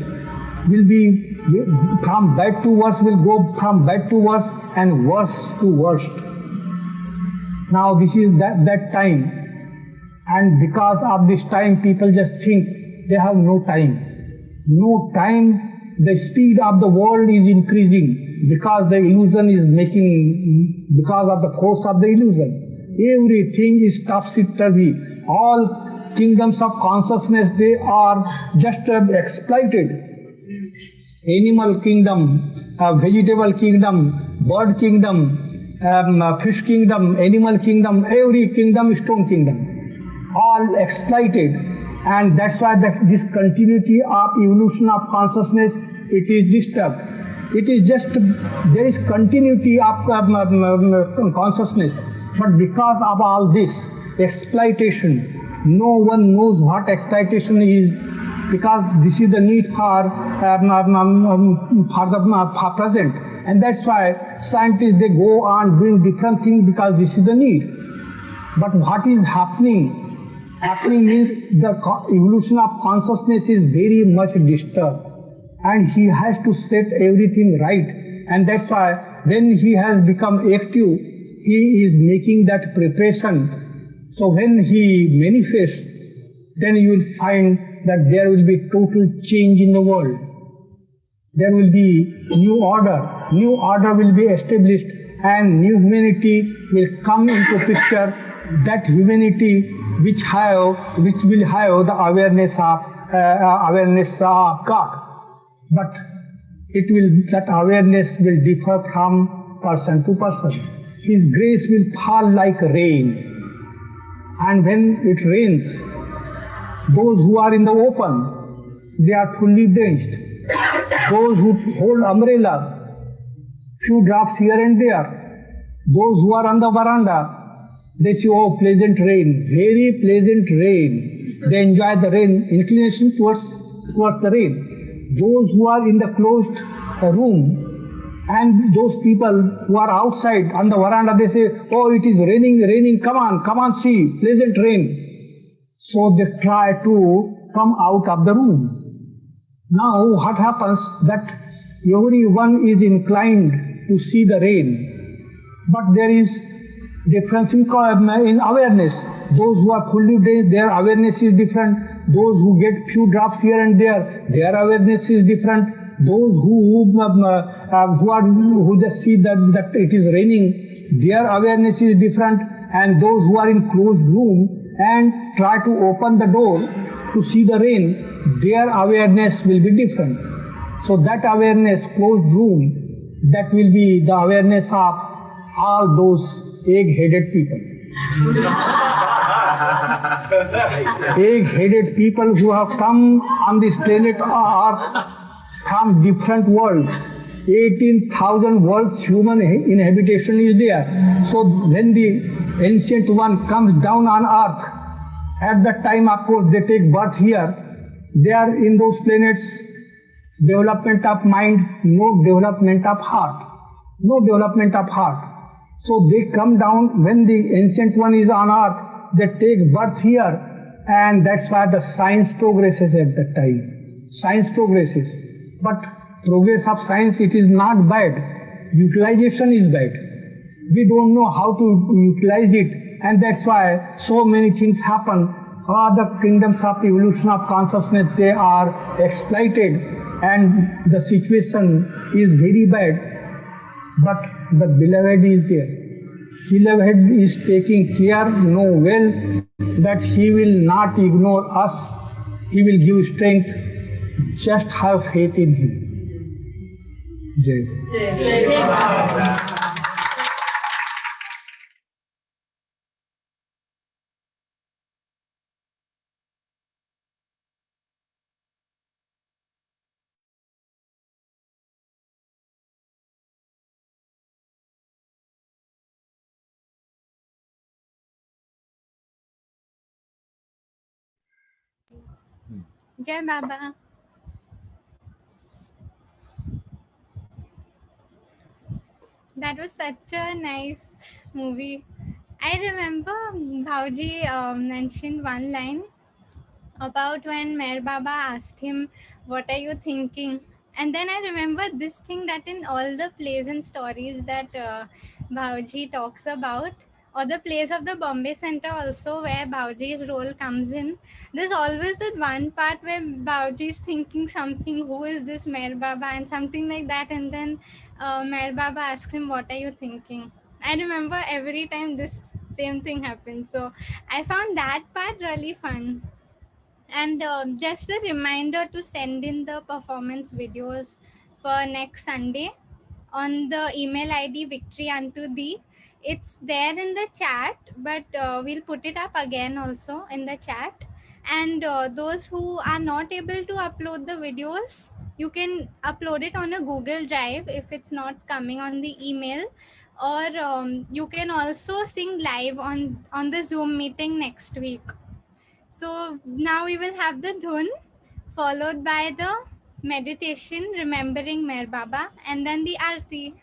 will be from bad to worse, will go from bad to worse and worse to worst. Now this is that time. And because of this time, people just think they have no time. No time, the speed of the world is increasing because the illusion is because of the force of the illusion. Everything is topsy-turvy. All kingdoms of consciousness, they are just exploited. Animal kingdom, vegetable kingdom, bird kingdom, fish kingdom, animal kingdom, every kingdom, stone kingdom, all exploited. And that's why this continuity of evolution of consciousness, it is disturbed. It is just, there is continuity of consciousness. But because of all this exploitation, no one knows what exploitation is, because this is the need for the present. And that's why scientists, they go on doing different things because this is the need. But what is happening? Happening means the evolution of consciousness is very much disturbed. And he has to set everything right. And that's why when he has become active, he is making that preparation. So when he manifests, then you will find that there will be total change in the world. There will be new order. New order will be established and new humanity will come into picture. That humanity which will have the awareness of awareness got. But that awareness will differ from person to person. His grace will fall like rain. And when it rains, those who are in the open, they are fully drenched. Those who hold umbrella, few drops here and there. Those who are on the veranda, they say, oh, pleasant rain, very pleasant rain. They enjoy the rain, inclination towards the rain. Those who are in the closed room, and those people who are outside on the veranda, they say, oh, it is raining, raining, come on, see, pleasant rain. So they try to come out of the room. Now what happens that everyone is inclined to see the rain, but there is difference in awareness. Those who are fully drenched, their awareness is different. Those who get few drops here and there, their awareness is different. Those who just see that it is raining, their awareness is different. And those who are in closed room and try to open the door to see the rain, their awareness will be different. So that awareness, closed room, that will be the awareness of all those egg-headed people. Egg-headed people who have come on this planet Earth from different worlds. 18,000 worlds human inhabitation is there. So when the ancient one comes down on earth, at that time, of course, they take birth here. They are in those planets, development of mind, no development of heart. No development of heart. So they come down when the ancient one is on earth, they take birth here, and that's why the science progresses at that time. Science progresses. But progress of science, it is not bad. Utilization is bad. We don't know how to utilize it, and that's why so many things happen. All the kingdoms of evolution of consciousness, they are exploited, and the situation is very bad. But the beloved is there. Beloved is taking care, know well that he will not ignore us. He will give strength. Just have faith in him. Jai. Jai Baba. That was such a nice movie. I remember Bhauji mentioned one line about when Meher Baba asked him, what are you thinking? And then I remember this thing that in all the plays and stories that Bhauji talks about, or the plays of the Bombay Center also, where Bhauji's role comes in, there's always that one part where Bhauji is thinking something, who is this Meher Baba, and something like that, and then Meher Baba asks him, what are you thinking? I remember every time this same thing happens. So I found that part really fun. And just a reminder to send in the performance videos for next Sunday on the email ID victory unto thee. It's there in the chat, but we'll put it up again also in the chat. And those who are not able to upload the videos, you can upload it on a Google Drive if it's not coming on the email, or you can also sing live on the Zoom meeting next week. So now we will have the dhun followed by the meditation remembering Meher Baba, and then the arti.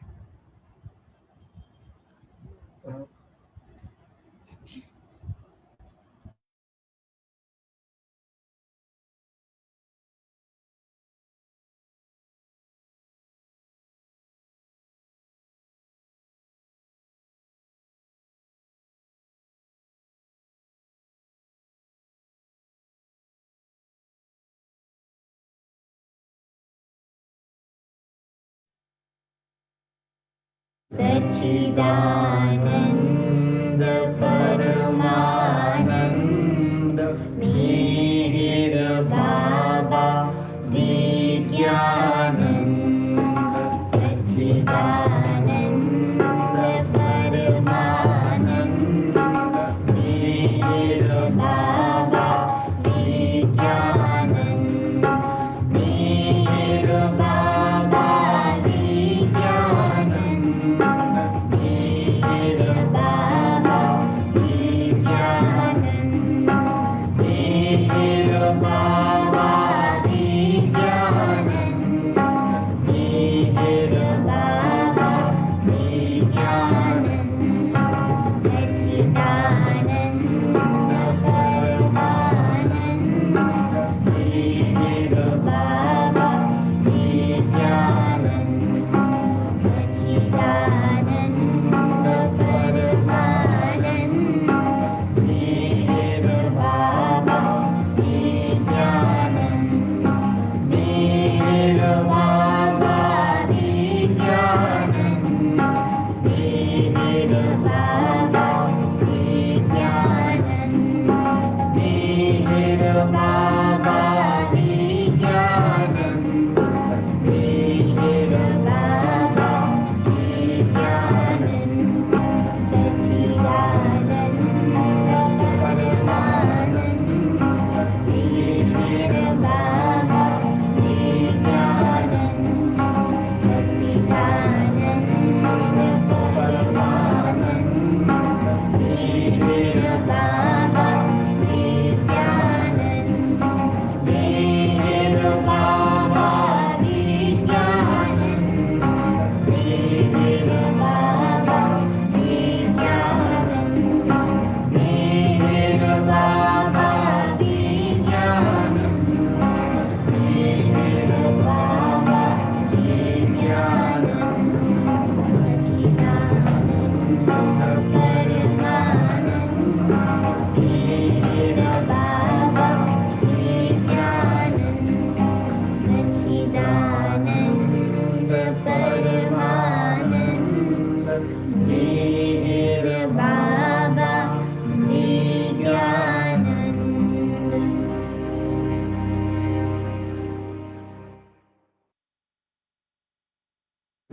सच्चिदानन्द परमानन्द मिहिर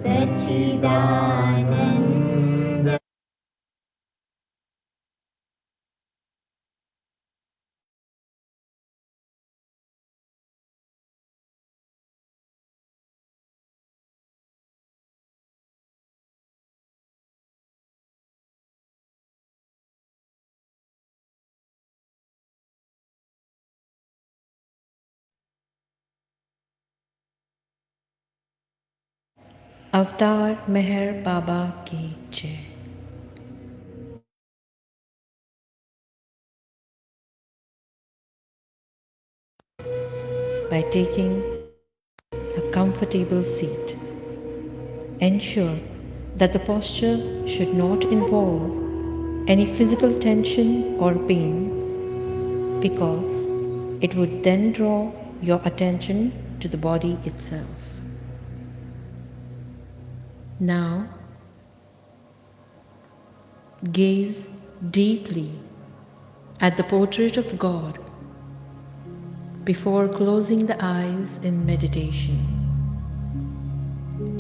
सच्चिदानन्द अवतार मेहर बाबा की जय। By taking a comfortable seat, ensure that the posture should not involve any physical tension or pain, because it would then draw your attention to the body itself. Now, gaze deeply at the portrait of God before closing the eyes in meditation,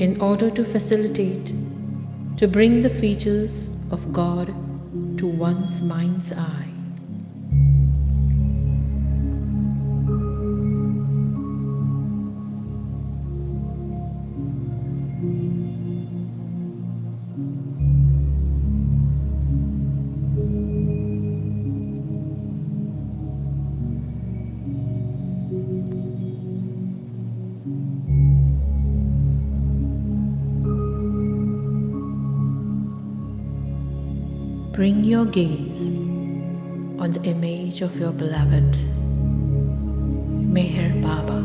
in order to facilitate to bring the features of God to one's mind's eye. Bring your gaze on the image of your beloved, Meher Baba.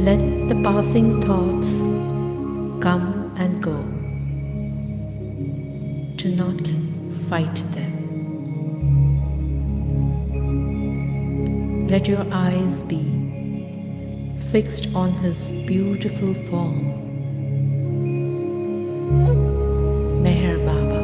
Let the passing thoughts come and go. Do not fight them. Let your eyes be fixed on his beautiful form, Meher Baba.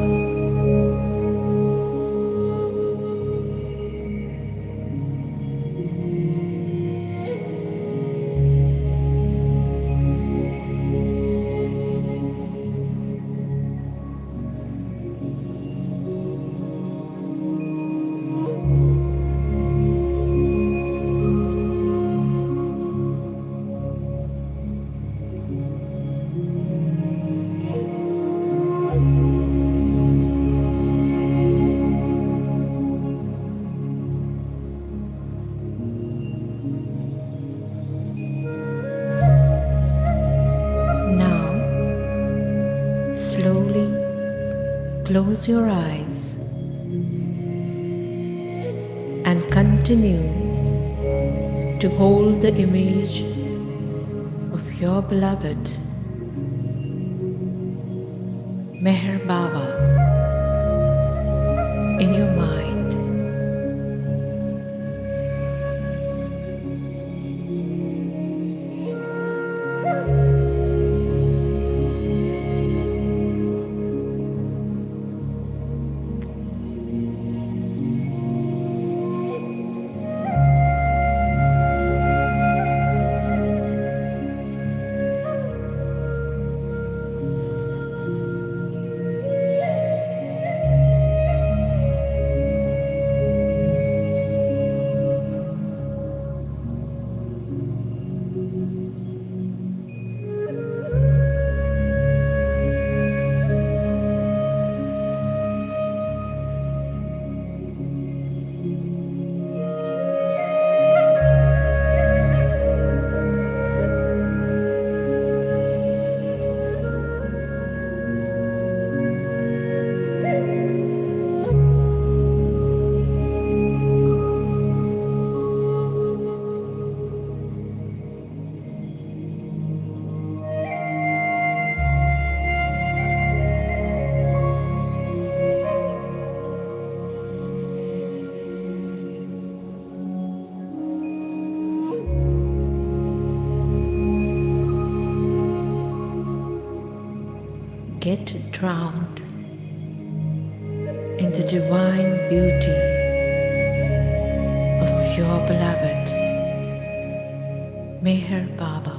Now, slowly close your eyes and continue to hold the image of your beloved, Meher Baba, in your mind. get drowned in the divine beauty of your beloved Meher Baba.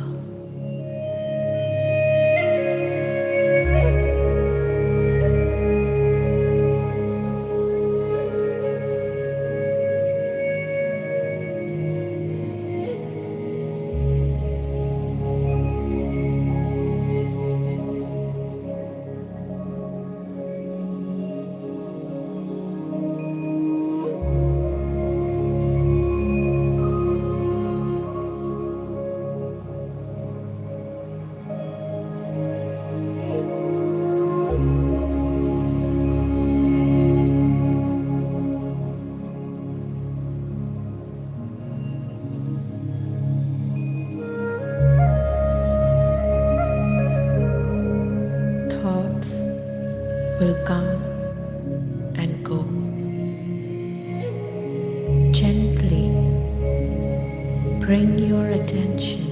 Thoughts will come and go. Gently bring your attention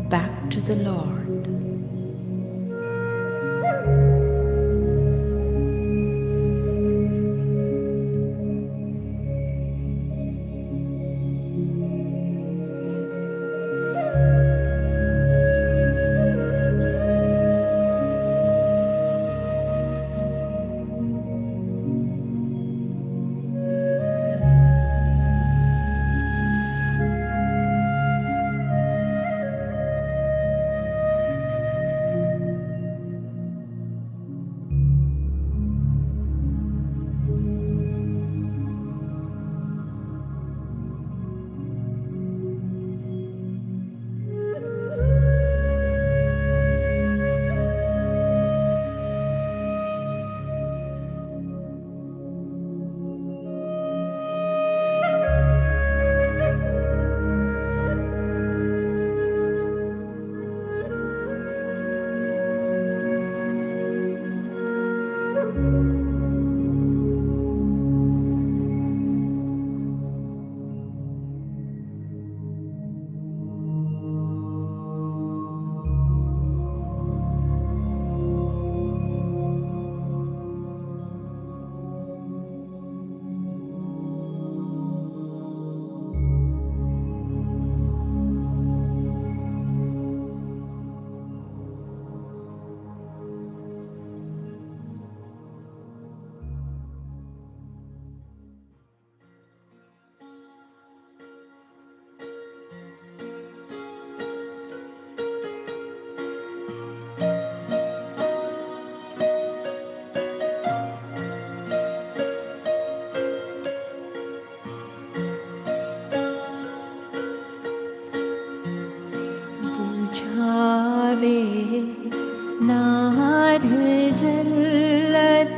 back to the Lord. बुझावे नार जल्लतनी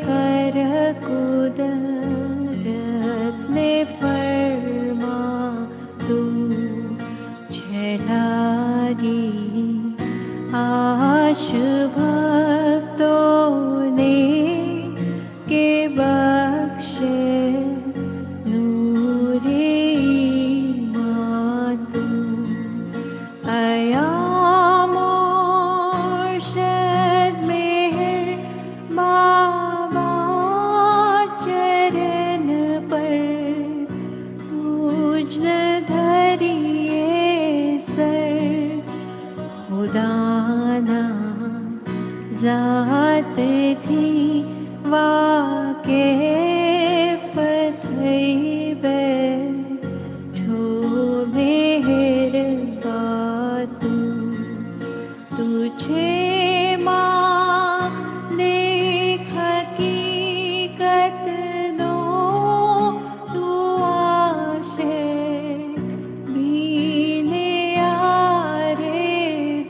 कर कुदरत ने फरमा तू छलागी आश भक्तों ने के बख्शे जात थी वाके फतह बैठो मेहर बातू तुझे मालिक हकीकत नो तू आशे बीने आरे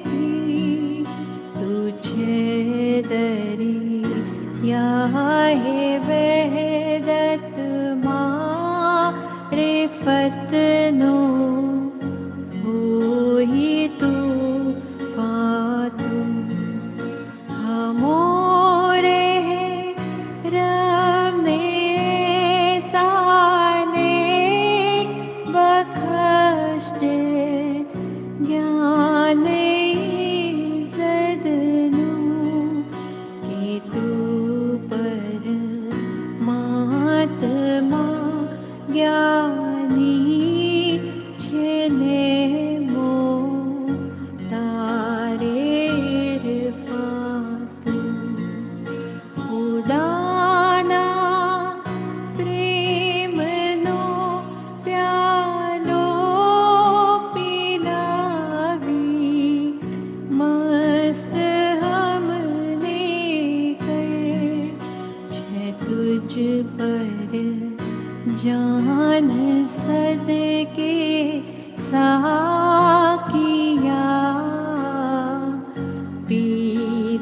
भी तुझे दरी या है वह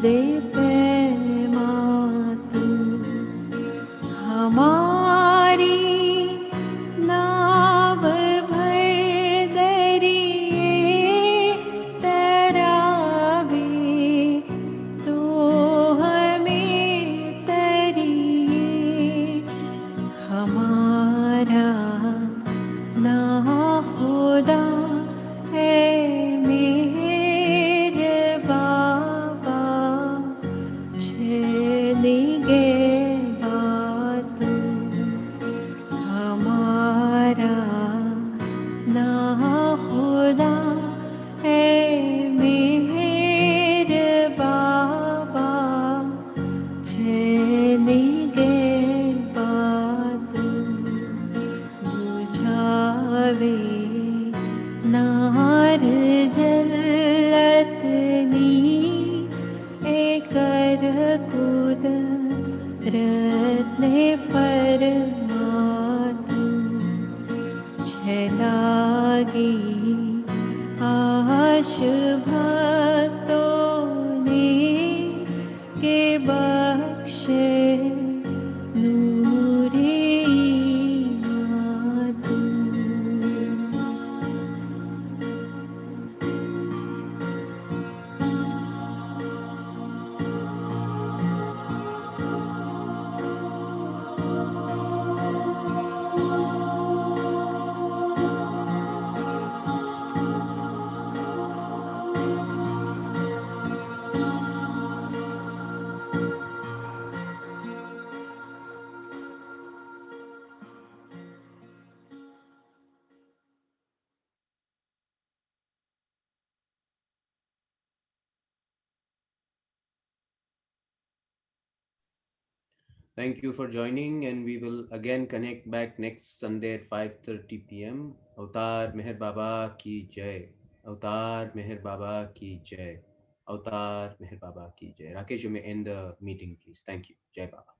दे पैमा तू हमारी नाव भर दरिए तरावे तो हमें तरिए हमारा ना खुदा है मेरे बाबा छेलेंगे बात हमारा ना खुदा है मेरे बाबा छेलेंगे बात बुझावे नार जलतनी एकर कुद रत्ने फरमात छलागी आश भक्तों ने के बख्शे नूरे ईमान। Thank you for joining, and we will again connect back next Sunday at 5:30 p.m. Avtar Meher Baba ki jai. Avtar Meher Baba ki jai. Avtar Meher Baba ki jai. Rakesh, you may end the meeting, please. Thank you. Jai Baba.